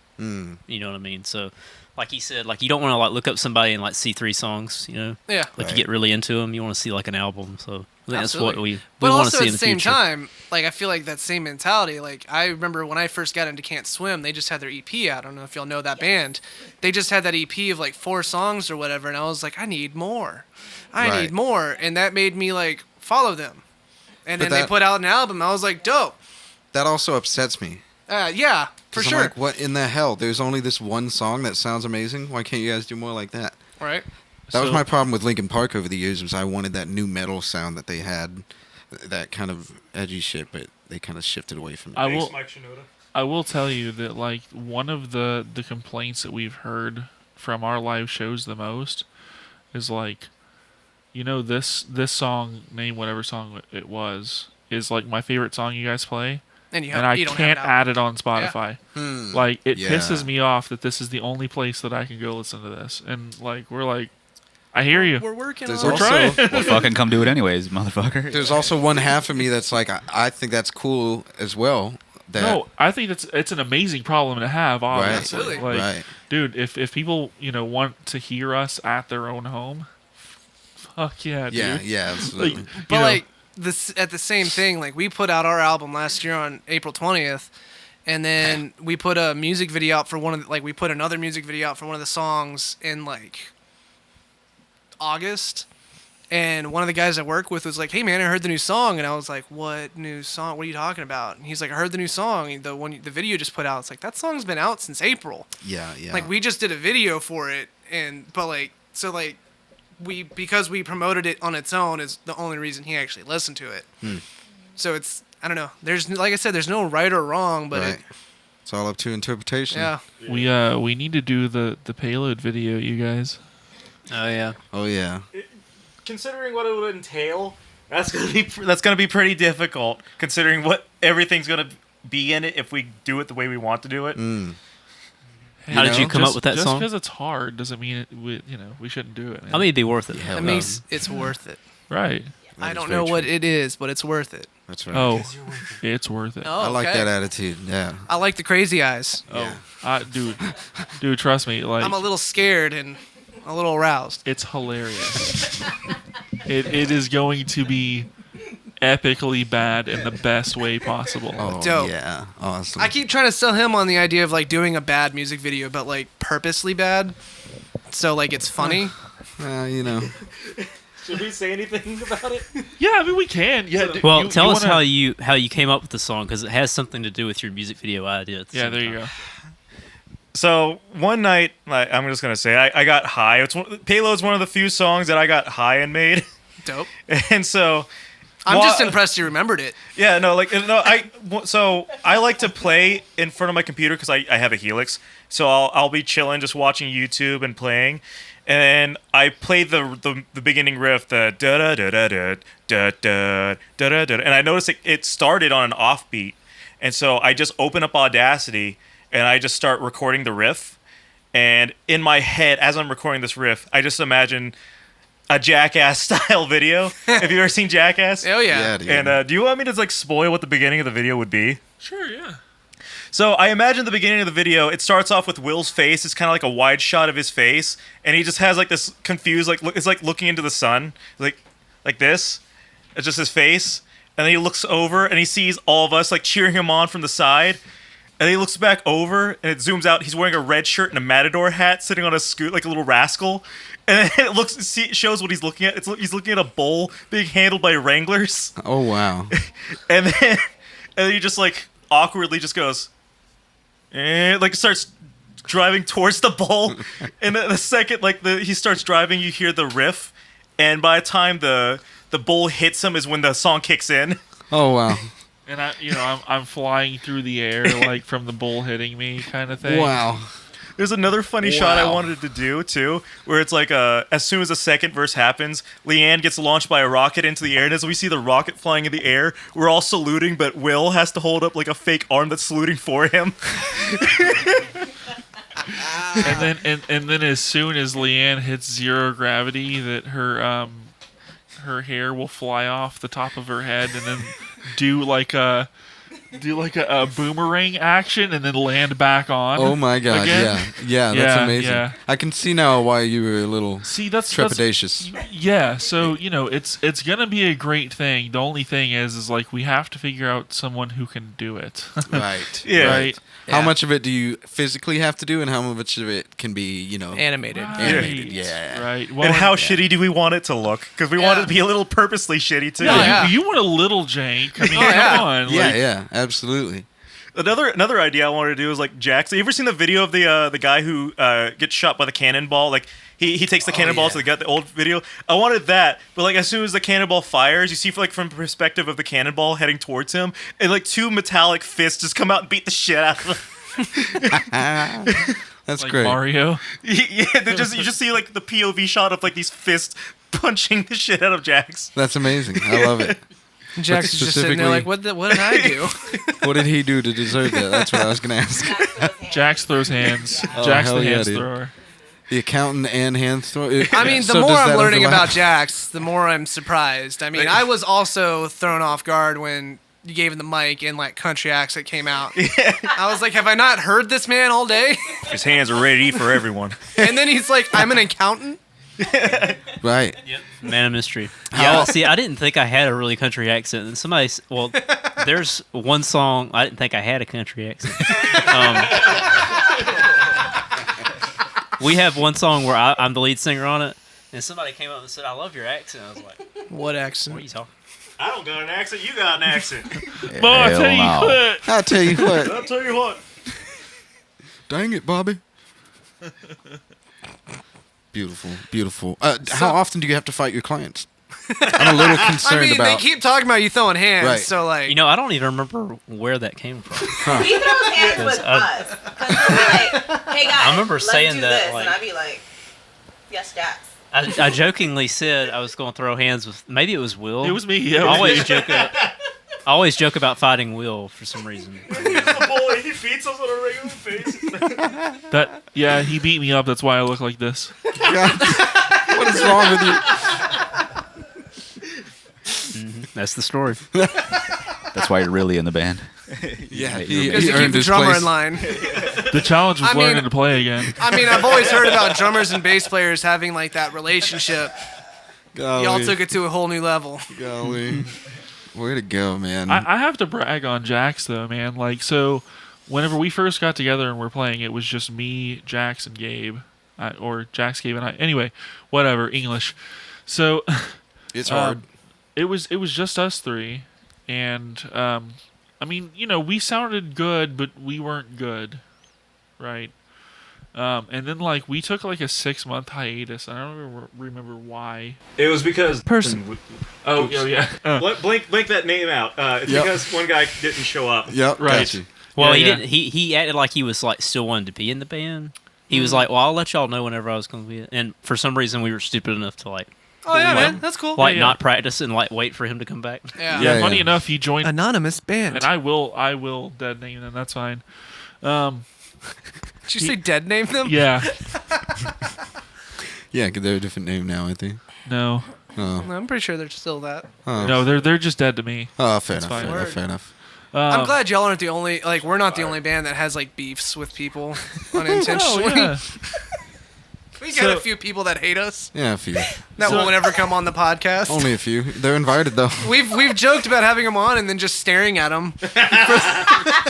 You know what I mean? So, like he said, like, you don't want to like look up somebody and like see 3 songs. Yeah. Like Right. you get really into them. You want to see like an album. So I think that's what Absolutely. we But want to also see at in the the same future. time, like I feel like that same mentality. Like I remember when I first got into Can't Swim, they just had their EP out. I don't know if y'all know that band. They just had that EP of like 4 songs or whatever, and I was like, I need more. I Right. need more, and that made me like follow them. And But then they that- put out an album. I was like, dope. That also upsets me. Yeah, for 'Cause I'm sure. like, what in the hell? There's only this one song that sounds amazing. Why can't you guys do more like that? Right. That was So- my problem with Linkin Park over the years. Was I wanted that new metal sound that they had, that kind of edgy shit, but they kind of shifted away from it. I will tell you that like one of the complaints that we've heard from our live shows the most is like, this song, name whatever song it was, is like my favorite song you guys play. And you I don't have can't it out. add it on Spotify. Like it Yeah. pisses me off that this is the only place that I can go listen to this. And like we're like, I hear you. We're working There's on it. also Well, fucking come do it anyways, motherfucker. there's also one half of me that's like, I think that's cool as well. That No, I think it's an amazing problem to have. Obviously, Absolutely. like, Right. dude, if people want to hear us at their own home, fuck yeah, dude. yeah, absolutely. But You know- like this at the same thing, like we put out our album last year on April 20th, and then we put a music video out for we put another music video out for one of the songs in like August. And one of the guys I work with was like, "Hey man, I heard the new song," and I was like, "What new song? What are you talking about?" And he's like, "I heard the new song, the video just put out." It's like that song's been out since April. yeah. Like we just did a video for it, because we promoted it on its own is the only reason he actually listened to it. So it's, I don't know. There's, like I said, there's no right or wrong, but right. It's all up to interpretation. yeah. We need to do the payload video, you guys. Oh yeah. Oh yeah. Considering what it would entail, that's gonna be pretty difficult. Considering what everything's gonna be in it if we do it the way we want to do it. How did you come up with that just song? because it's hard doesn't mean we shouldn't do it. Man. I mean, it'd be worth it. Yeah, It makes it's worth it. right? I is don't very know what true. it is, but it's worth it. That's right. Oh, it's worth it. Oh, I like okay. that attitude. Yeah. I like the crazy eyes. Yeah. Dude, trust me. Like, I'm a little scared and a little aroused. it's hilarious. it is going to be epically bad in the best way possible. Oh Dope. yeah. Awesome. I keep trying to sell him on the idea of like doing a bad music video, but like purposely bad. So like it's funny. Should we say anything about it? Yeah, I mean we can. Yeah. Well, tell us how you came up with the song because it has something to do with your music video idea. Yeah, there you go. So one night, I'm just gonna say I got high. Payload's one of the few songs that I got high and made, Dope. and so I'm just impressed you remembered it. yeah, no, like no, I like to play in front of my computer because I have a Helix, so I'll be chilling, just watching YouTube and playing, and I played the beginning riff, the da da da da da da da da da, and I noticed it started on an offbeat, and so I just open up Audacity and I just start recording the riff, and in my head as I'm recording this riff, I just imagine a Jackass style video. Have you ever seen Jackass? Oh yeah. Yeah, dude. And do you want me to like spoil what the beginning of the video would be? Sure, yeah. So I imagine the beginning of the video, it starts off with Will's face. It's kind of like a wide shot of his face, and he just has like this confused, like it's like looking into the sun, like this. It's just his face, and then he looks over and he sees all of us like cheering him on from the side. And then he looks back over, and it zooms out. He's wearing a red shirt and a matador hat, sitting on a scoot like a little rascal. And then it shows what he's looking at. He's looking at a bull being handled by wranglers. Oh wow. And then he just like awkwardly just goes, like starts driving towards the bull. And then the second he starts driving, you hear the riff. And by the time the bull hits him is when the song kicks in. Oh wow. And I'm flying through the air like from the bull hitting me kind of thing. Wow. There's another funny shot I Wow. wanted to do too, where it's like as soon as the second verse happens, Leanne gets launched by a rocket into the air, and as we see the rocket flying in the air, we're all saluting, but Will has to hold up like a fake arm that's saluting for him. And then as soon as Leanne hits zero gravity, that her hair will fly off the top of her head and then do like a do like a boomerang action and then land back on. Oh my god! again. Yeah, that's Yeah, amazing. yeah. I can see now why you were a little That's trepidatious. Yeah, so it's gonna be a great thing. The only thing is like we have to figure out someone who can do it. Right. Yeah. Right. How much of it do you physically have to do, and how much of it can be, Animated. animated? Yeah. Right. And how shitty do we want it to look? Because we want it to be a little purposely shitty too. Yeah, you want a little jank. I mean, come on. Yeah, absolutely. Another idea I wanted to do is like Jax. You ever seen the video of the guy who gets shot by the cannonball? Like he takes the cannonball to the old video. I wanted that, but like as soon as the cannonball fires, you see from the perspective of the cannonball heading towards him, and like two metallic fists just come out and beat the shit out of him. That's like great. Mario. Yeah, you just see like the POV shot of like these fists punching the shit out of Jax. That's amazing. I love it. Jax is just sitting there like, what did I do? What did he do to deserve that? That's what I was going to ask. Jax throws hands. Oh, Jax hell the yeah, hands dude. thrower. The accountant and hand thrower. I mean, the So more does I'm that learning overlap? about Jax, the more I'm surprised. I mean, I was also thrown off guard when you gave him the mic and like country accent came out. I was like, have I not heard this man all day? His hands are ready for everyone. And then he's like, I'm an accountant. Right. Yep. Man of mystery. Yeah. See, I didn't think I had a really country accent. And there's one song I didn't think I had a country accent. We have one song where I'm the lead singer on it, and somebody came up and said, "I love your accent." I was like, "What accent? What are you talking?" I don't got an accent. You got an accent. Boy, I tell you what. I'll tell you what. I'll tell you what. Dang it, Bobby. Beautiful, beautiful. How often do you have to fight your clients? I'm a little concerned I mean, about. they keep talking about you throwing hands, Right. so like, I don't even remember where that came from. He throws hands with us. 'Cause he'll be like, hey guys, I remember let's saying do that, this. like- And I'd be like, yes, Jax. I jokingly said I was going to throw hands with maybe it was Will. It was me. Yeah, I always joke about fighting Will for some reason. Boy, he beats us on a regular basis. He beat me up. That's why I look like this. What is wrong with you? That's the story. That's why you're really in the band. Yeah, because he you keep earned the his drummer place. in line. The challenge was I mean- learning to play again. I mean, I've always heard about drummers and bass players having like that relationship. Golly. Y'all took it to a whole new level. Golly. Way to go, man. I have to brag on Jax though, man. Like, so whenever we first got together and we're playing, it was just me, Jax, and Gabe, or Jax, Gabe, and I. Anyway, whatever, English. So It's hard. It was just us three, and I mean, we sounded good, but we weren't good, right? And then like we took like a 6-month hiatus. I don't remember why. It was because Oh yeah. Blank that name out. It's Yep. because one guy didn't show up. Yep, Right. got you. Well, Yeah, he yeah. didn't. He acted like he was like still wanted to be in the band. He was like, "Well, I'll let y'all know whenever I was going to be." And for some reason, we were stupid enough to like Oh yeah, man, that's cool. like Yeah. not practice and like wait for him to come back. Yeah. Yeah, Yeah, funny yeah. enough, he joined, Anonymous band. and I will dead name them. That's fine. Did you say dead name them? Yeah, Yeah, because they're a different name now, I think. no, Oh, I'm pretty sure they're still that. no, they're just dead to me. oh fair enough, fine. fair enough, fair enough. I'm glad y'all aren't the only, like, we're not the only band that has like beefs with people Oh unintentionally. yeah. We got a few people that hate us Yeah, a few. that won't ever come on the podcast. Only a few. They're invited, though. We've joked about having them on and then just staring at them.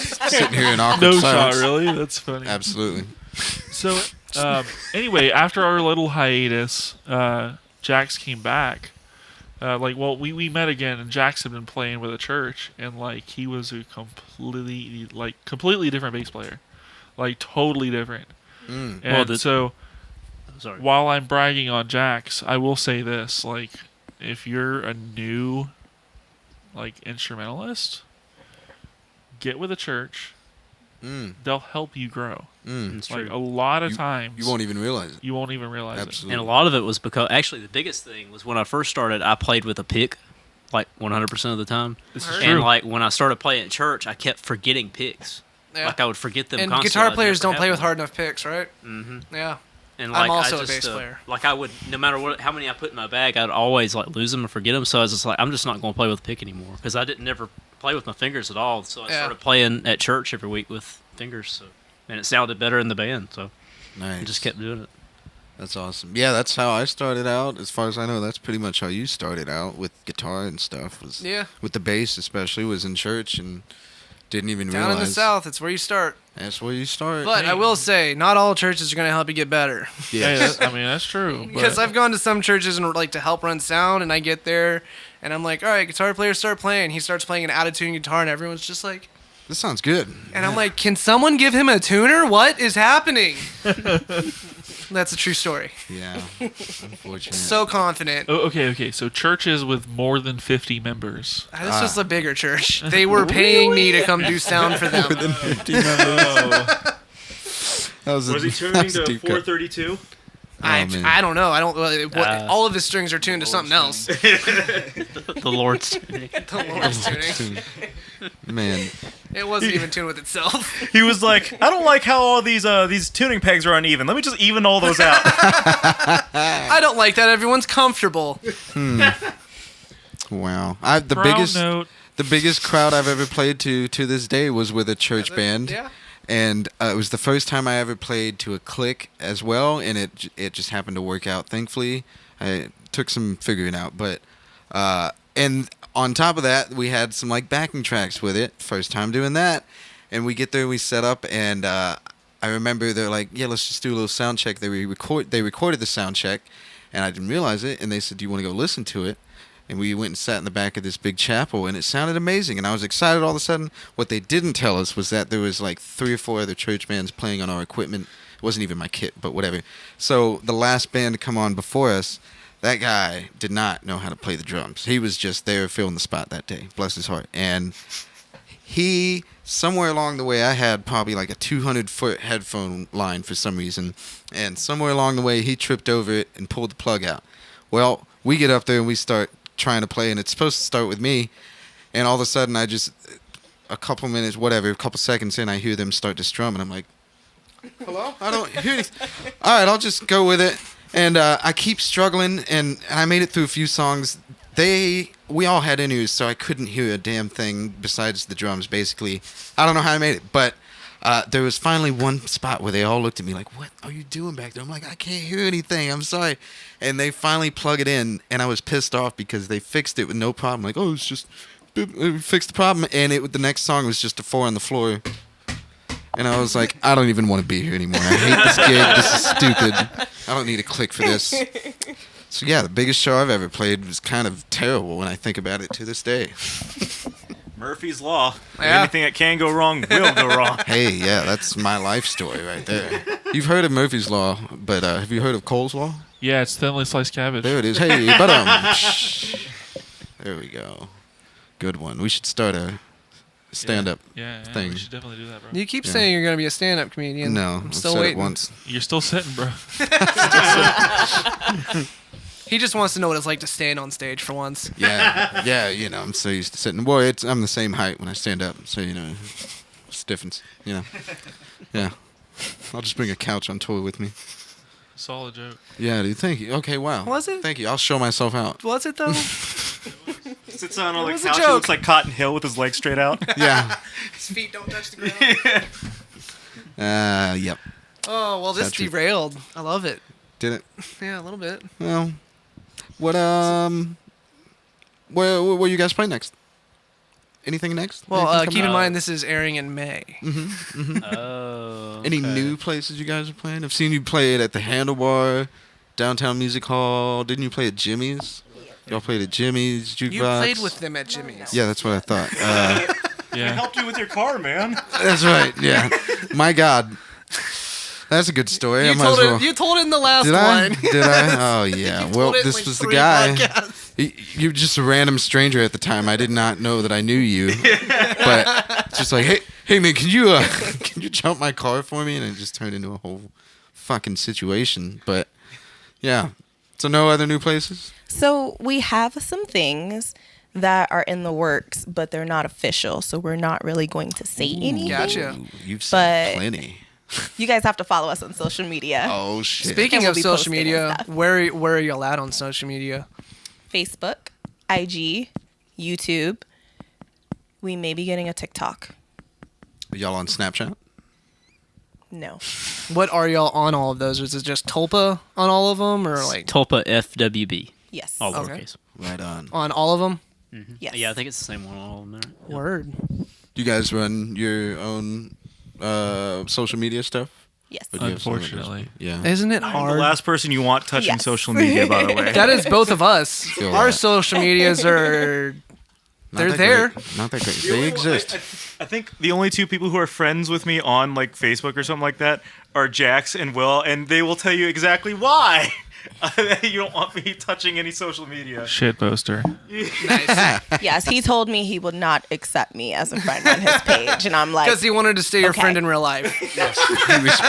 Sitting here in awkward No silence. shot, really. That's funny. Absolutely. So, anyway, after our little hiatus, Jax came back. We met again, and Jax had been playing with a church, and like he was a completely different bass player, like totally different. Mm. And so, Sorry. while I'm bragging on Jax, I will say this: like, if you're a new, like, instrumentalist, get with a church. Mm. They'll help you grow. Mm. It's Like true. a lot of You- times, You won't even realize it. you won't even realize Absolutely. And a lot of it was because actually the biggest thing was when I first started, I played with a pick, like 100% of the time. This is And true. like when I started playing at church, I kept forgetting picks. Yeah. Like I would forget them. And constantly. guitar I'd players never don't play have with one. hard enough picks, right? Mhm. Yeah. And I'm like, also I a just, bass player. Like I would, no matter how many I put in my bag, I'd always like lose them or forget them. So I was just like, I'm just not going to play with a pick anymore because I didn't never play with my fingers at all, so I Yeah. started playing at church every week with fingers. So, and it sounded better in the band, so Nice. I just kept doing it. That's awesome. Yeah, that's how I started out. As far as I know, that's pretty much how you started out with guitar and stuff. Was Yeah. with the bass, especially, was in church and didn't even Down realize. in the South, it's where you start. That's where you start. But I will say, not all churches are going to help you get better. Yes. Hey, I mean, that's true. Because but- I've gone to some churches and like to help run sound, and I get there, and I'm like, all right, guitar player, start playing. He starts playing an out-of-tune guitar, and everyone's just like, This sounds good. and I'm like, can someone give him a tuner? What is happening? That's a true story. Yeah. Unfortunate. So confident. Oh, okay. So churches with more than 50 members. This was a bigger church. They were paying me to come do sound for them. More than 50 members. That was, Was he tuning to 432? man. I don't know. I don't. All of his strings are tuned to something else. The Lord's tuning. The Lord's tuning. Man. It wasn't even tuned with itself. He was like, I don't like how all these tuning pegs are uneven. Let me just even all those out. I don't like that. Everyone's comfortable. Wow. Note. The biggest crowd I've ever played to this day was with a church band. Yeah. And it was the first time I ever played to a click as well, and it just happened to work out. Thankfully, I took some figuring out, but and on top of that, we had some like backing tracks with it. First time doing that, and we get there, we set up, and I remember they're like, "Yeah, let's just do a little sound check." They recorded the sound check, and I didn't realize it, and they said, "Do you want to go listen to it?" And we went and sat in the back of this big chapel, and it sounded amazing. And I was excited all of a sudden. What they didn't tell us was that there was like 3 or 4 other church bands playing on our equipment. It wasn't even my kit, but whatever. So the last band to come on before us, that guy did not know how to play the drums. He was just there filling the spot that day. Bless his heart. And he, somewhere along the way, I had probably like a 200-foot headphone line for some reason. And somewhere along the way, he tripped over it and pulled the plug out. Well, we get up there and we start trying to play, and it's supposed to start with me, and all of a sudden a couple seconds in, I hear them start to strum, and I'm like, hello? I don't hear anything. All right, I'll just go with it, and I keep struggling, and I made it through a few songs. We all had in-ears, so I couldn't hear a damn thing besides the drums, basically. I don't know how I made it, but there was finally one spot where they all looked at me like, what are you doing back there? I'm like, I can't hear anything. I'm sorry. And they finally plug it in, and I was pissed off because they fixed it with no problem. Like, oh, it's just fixed the problem. And the next song was just a 4 on the floor. And I was like, I don't even want to be here anymore. I hate this gig. This is stupid. I don't need a click for this. So, yeah, the biggest show I've ever played was kind of terrible when I think about it to this day. Murphy's Law. Yeah. Anything that can go wrong will go wrong. Hey, yeah, that's my life story right there. You've heard of Murphy's Law, but have you heard of Cole's Law? Yeah, it's thinly sliced cabbage. There it is. Hey, but there we go. Good one. We should start a stand-up Yeah, thing. we should definitely do that, bro. You keep saying you're going to be a stand-up comedian. No, I'm I've still said waiting. it once. You're still sitting, bro. He just wants to know what it's like to stand on stage for once. Yeah, I'm so used to sitting. Boy, I'm the same height when I stand up, so stiffens. Yeah. I'll just bring a couch on tour with me. Solid joke. Yeah, dude. Thank you. Okay, wow. Was it? Thank you. I'll show myself out. Was it, though? Sits on a was a couch. He joke. looks like Cotton Hill with his legs straight out. Yeah. His feet don't touch the ground. Yep. Oh, well, this Is that true? derailed. I love it. Did it? Yeah, a little bit. Well, what where you guys play next? Anything next? Well, Anything keep in coming mind this is airing in May. Oh. Any okay. new places you guys are playing? I've seen you play it at the Handlebar, Downtown Music Hall. Didn't you play at Jimmy's? Y'all played at Jimmy's Jukebox. You played with them at Jimmy's. Yeah, that's what I thought. I Yeah. helped you with your car, man. That's right. Yeah. My God. That's a good story. You I might as well. you told it in the last Did I? one. Did I? Oh yeah. You Well, told it in, this like, was the 3 guy. podcasts. You're just a random stranger at the time. I did not know that I knew you. But just like, hey man, can you jump my car for me? And it just turned into a whole fucking situation. But yeah. So no other new places? So we have some things that are in the works, but they're not official. So we're not really going to say anything. Gotcha. Ooh, you've said But- plenty. You guys have to follow us on social media. Oh shit. Speaking And we'll of be social posting and media, stuff. where are y'all at on social media? Facebook, IG, YouTube, We may be getting a TikTok. Are y'all on Snapchat? No. What are y'all on all of those? Is it just Tulpa on all of them, or like Tulpa FWB. Yes. All Okay. lowercase. Right on. on all of them? Yes. Yeah, I think it's the same one on all of them. There. Word. Do you guys run your own social media stuff? Yes. Or do you have someone that does- Unfortunately. Yeah. Isn't it I'm hard? the last person you want touching Yes. social media, by the way. That is both of us. Feel Our that. social medias are Not they're that there. great. Not that great. The They only- exist. I think the only two people who are friends with me on like Facebook or something like that are Jax and Will, and they will tell you exactly why you don't want me touching any social media. Shit poster. nice Yes, he told me he would not accept me as a friend on his page, and I'm like, because he wanted to stay your Okay. friend in real life. He respects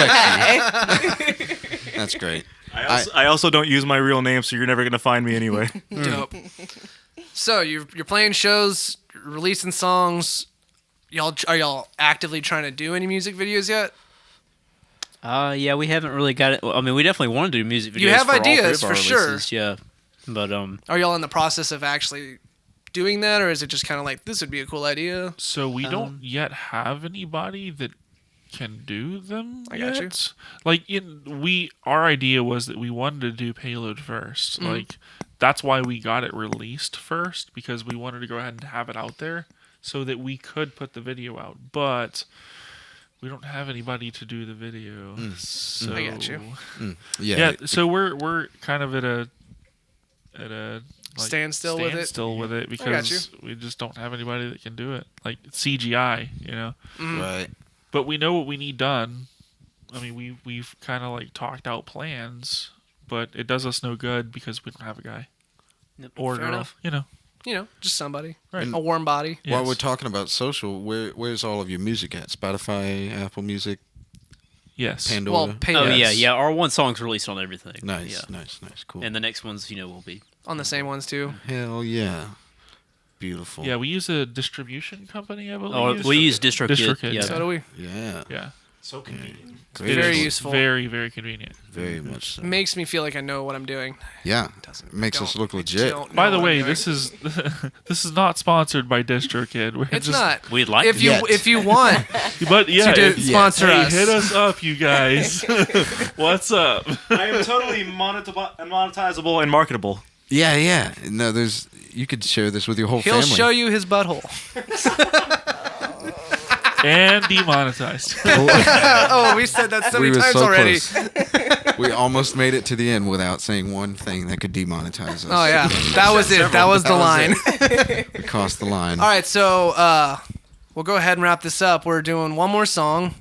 you. That's great. I also don't use my real name, so you're never gonna find me anyway. Dope. So you're playing shows, releasing songs. Are y'all actively trying to do any music videos yet? Yeah, we haven't really got it. I mean, we definitely want to do music videos. You have for all three ideas, of our for sure. releases, yeah, but Are y'all in the process of actually doing that, or is it just kind of like this would be a cool idea? So we don't yet have anybody that can do them I yet. got you. Like our idea was that we wanted to do Payload first. Like that's why we got it released first, because we wanted to go ahead and have it out there so that we could put the video out. But we don't have anybody to do the video. So I got you. yeah, so we're kind of at a like, Standstill with it? standstill with it because we just don't have anybody that can do it. Like CGI, you know. Right. But we know what we need done. I mean, we've kind of like talked out plans, but it does us no good because we don't have a guy or Fair girl. enough. You know. Just somebody, Right. a warm body. While Yes. we're talking about social, where's all of your music at? Spotify, Apple Music, Yes. Pandora? Well, pay oh us yeah. Our one song's released on everything. Nice, Yeah. nice, cool. And the next ones, will be. on the same ones too. Hell yeah. Beautiful. Yeah, we use a distribution company, I believe. Oh, we use DistroKid. DistroKid. Yeah. So do we. Yeah. Yeah. So convenient. Great. It Very is useful. Very, very convenient. Very much so. Makes me feel like I know what I'm doing. Yeah. Doesn't. Makes us Don't. look legit. Don't By know the what way, I'm doing. this is this is not sponsored by DistroKid. We're It's just, not. We'd like If to. you Yet. if you want But yeah, to if- sponsor hey, us, hit us up, you guys. What's up? I am totally monetizable and marketable. Yeah. No, you could share this with your whole he'll family. show you his butthole. And demonetized. Oh, we said that so we many were times so already. close. We almost made it to the end without saying one thing that could demonetize us. Oh yeah, that was it. That was the line. We crossed the line. All right, so we'll go ahead and wrap this up. We're doing one more song,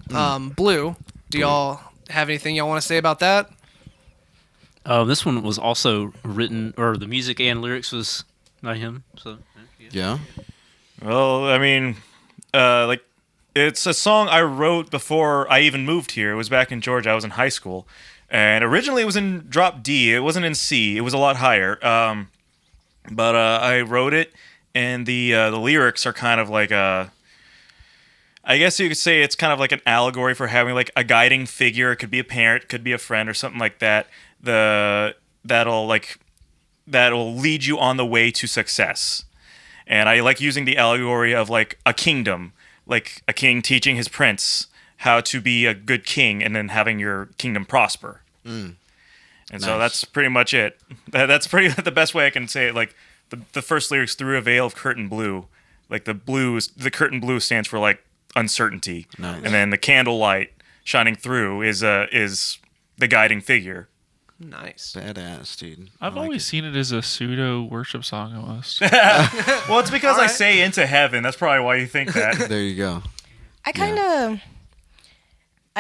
Blue. Do y'all have anything y'all want to say about that? This one was also written, or the music and lyrics was by him. So. Yeah. Well, I mean, like, it's a song I wrote before I even moved here. It was back in Georgia. I was in high school. And originally it was in drop D. It wasn't in C. It was a lot higher. But I wrote it, and the lyrics are kind of like a... I guess you could say it's kind of like an allegory for having like a guiding figure. It could be a parent, could be a friend, or something like that. That'll lead you on the way to success. And I like using the allegory of like a kingdom, like a king teaching his prince how to be a good king, and then having your kingdom prosper. And so Nice. that's pretty much it. That's pretty the best way I can say it. Like the first lyrics, through a veil of curtain blue, like the curtain blue stands for like uncertainty, Nice. and then the candlelight shining through is the guiding figure. Nice. Badass, dude. I've I like always seen it as a pseudo worship song almost. Well, it's because All I right. say into heaven. That's probably why you think that. it. There you go. I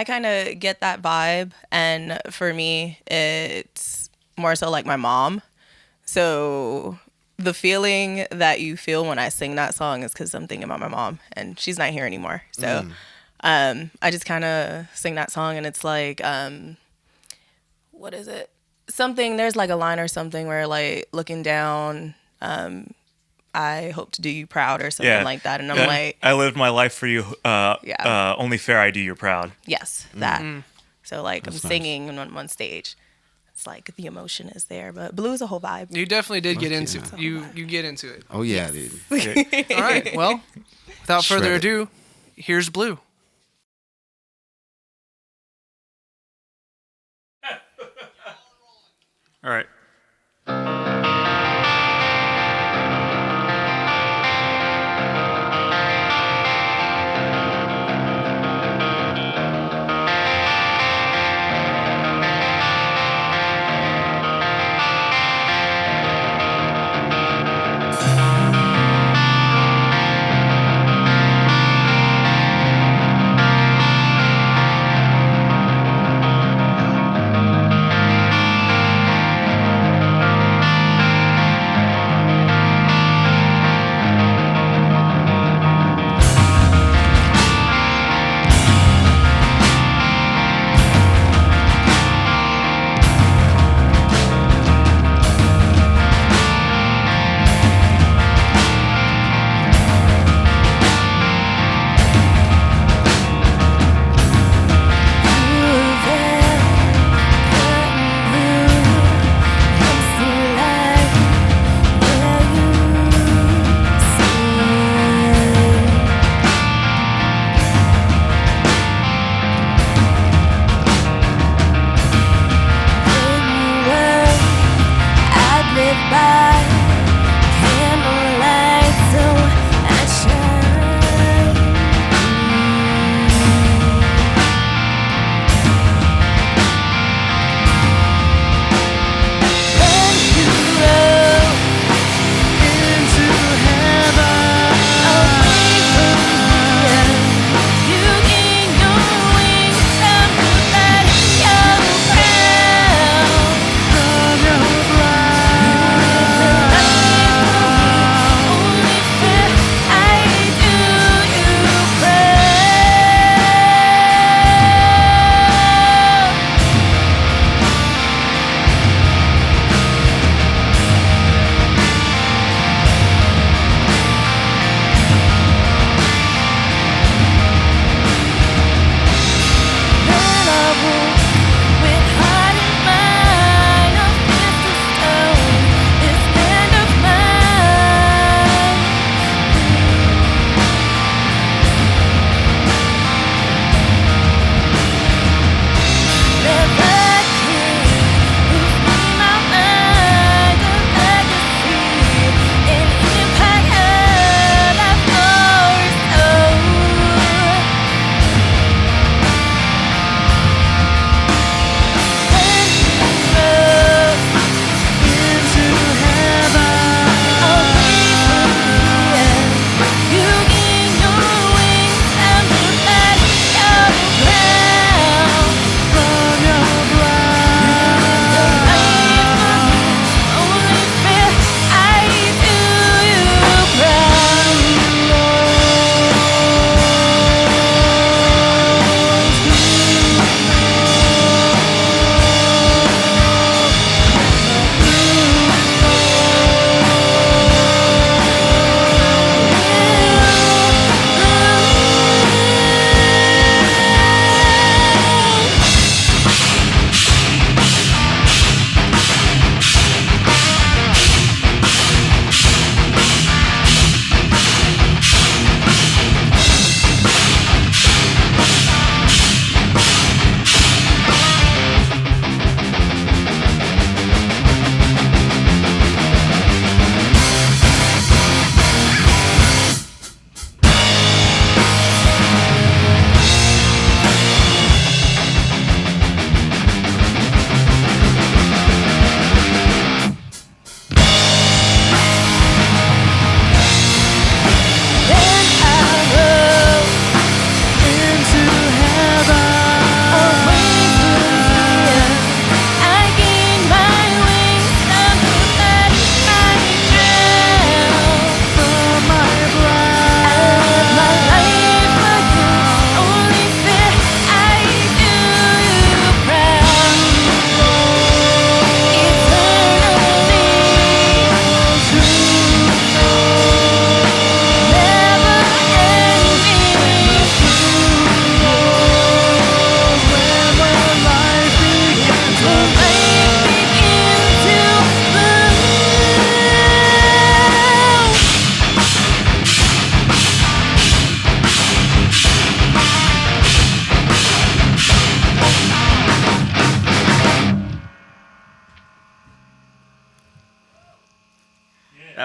kind of get that vibe, and for me, it's more so like my mom. So the feeling that you feel when I sing that song is because I'm thinking about my mom, and she's not here anymore. So I just kind of sing that song, and it's like, what is it? Something, there's like a line or something where like looking down, I hope to do you proud or something like that. And I'm like, I lived my life for you. Only fair I do you proud. yes, that. So like That's I'm nice. singing on one stage. it's like the emotion is there. But blue is a whole vibe. You definitely did get Fuck into yeah. you get into it. Oh yeah, Yes. dude. All right. Well, without further Shred it. ado, here's blue. All right.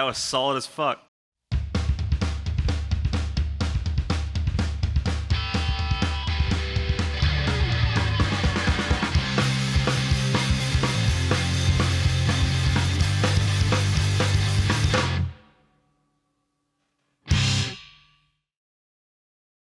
That was solid as fuck.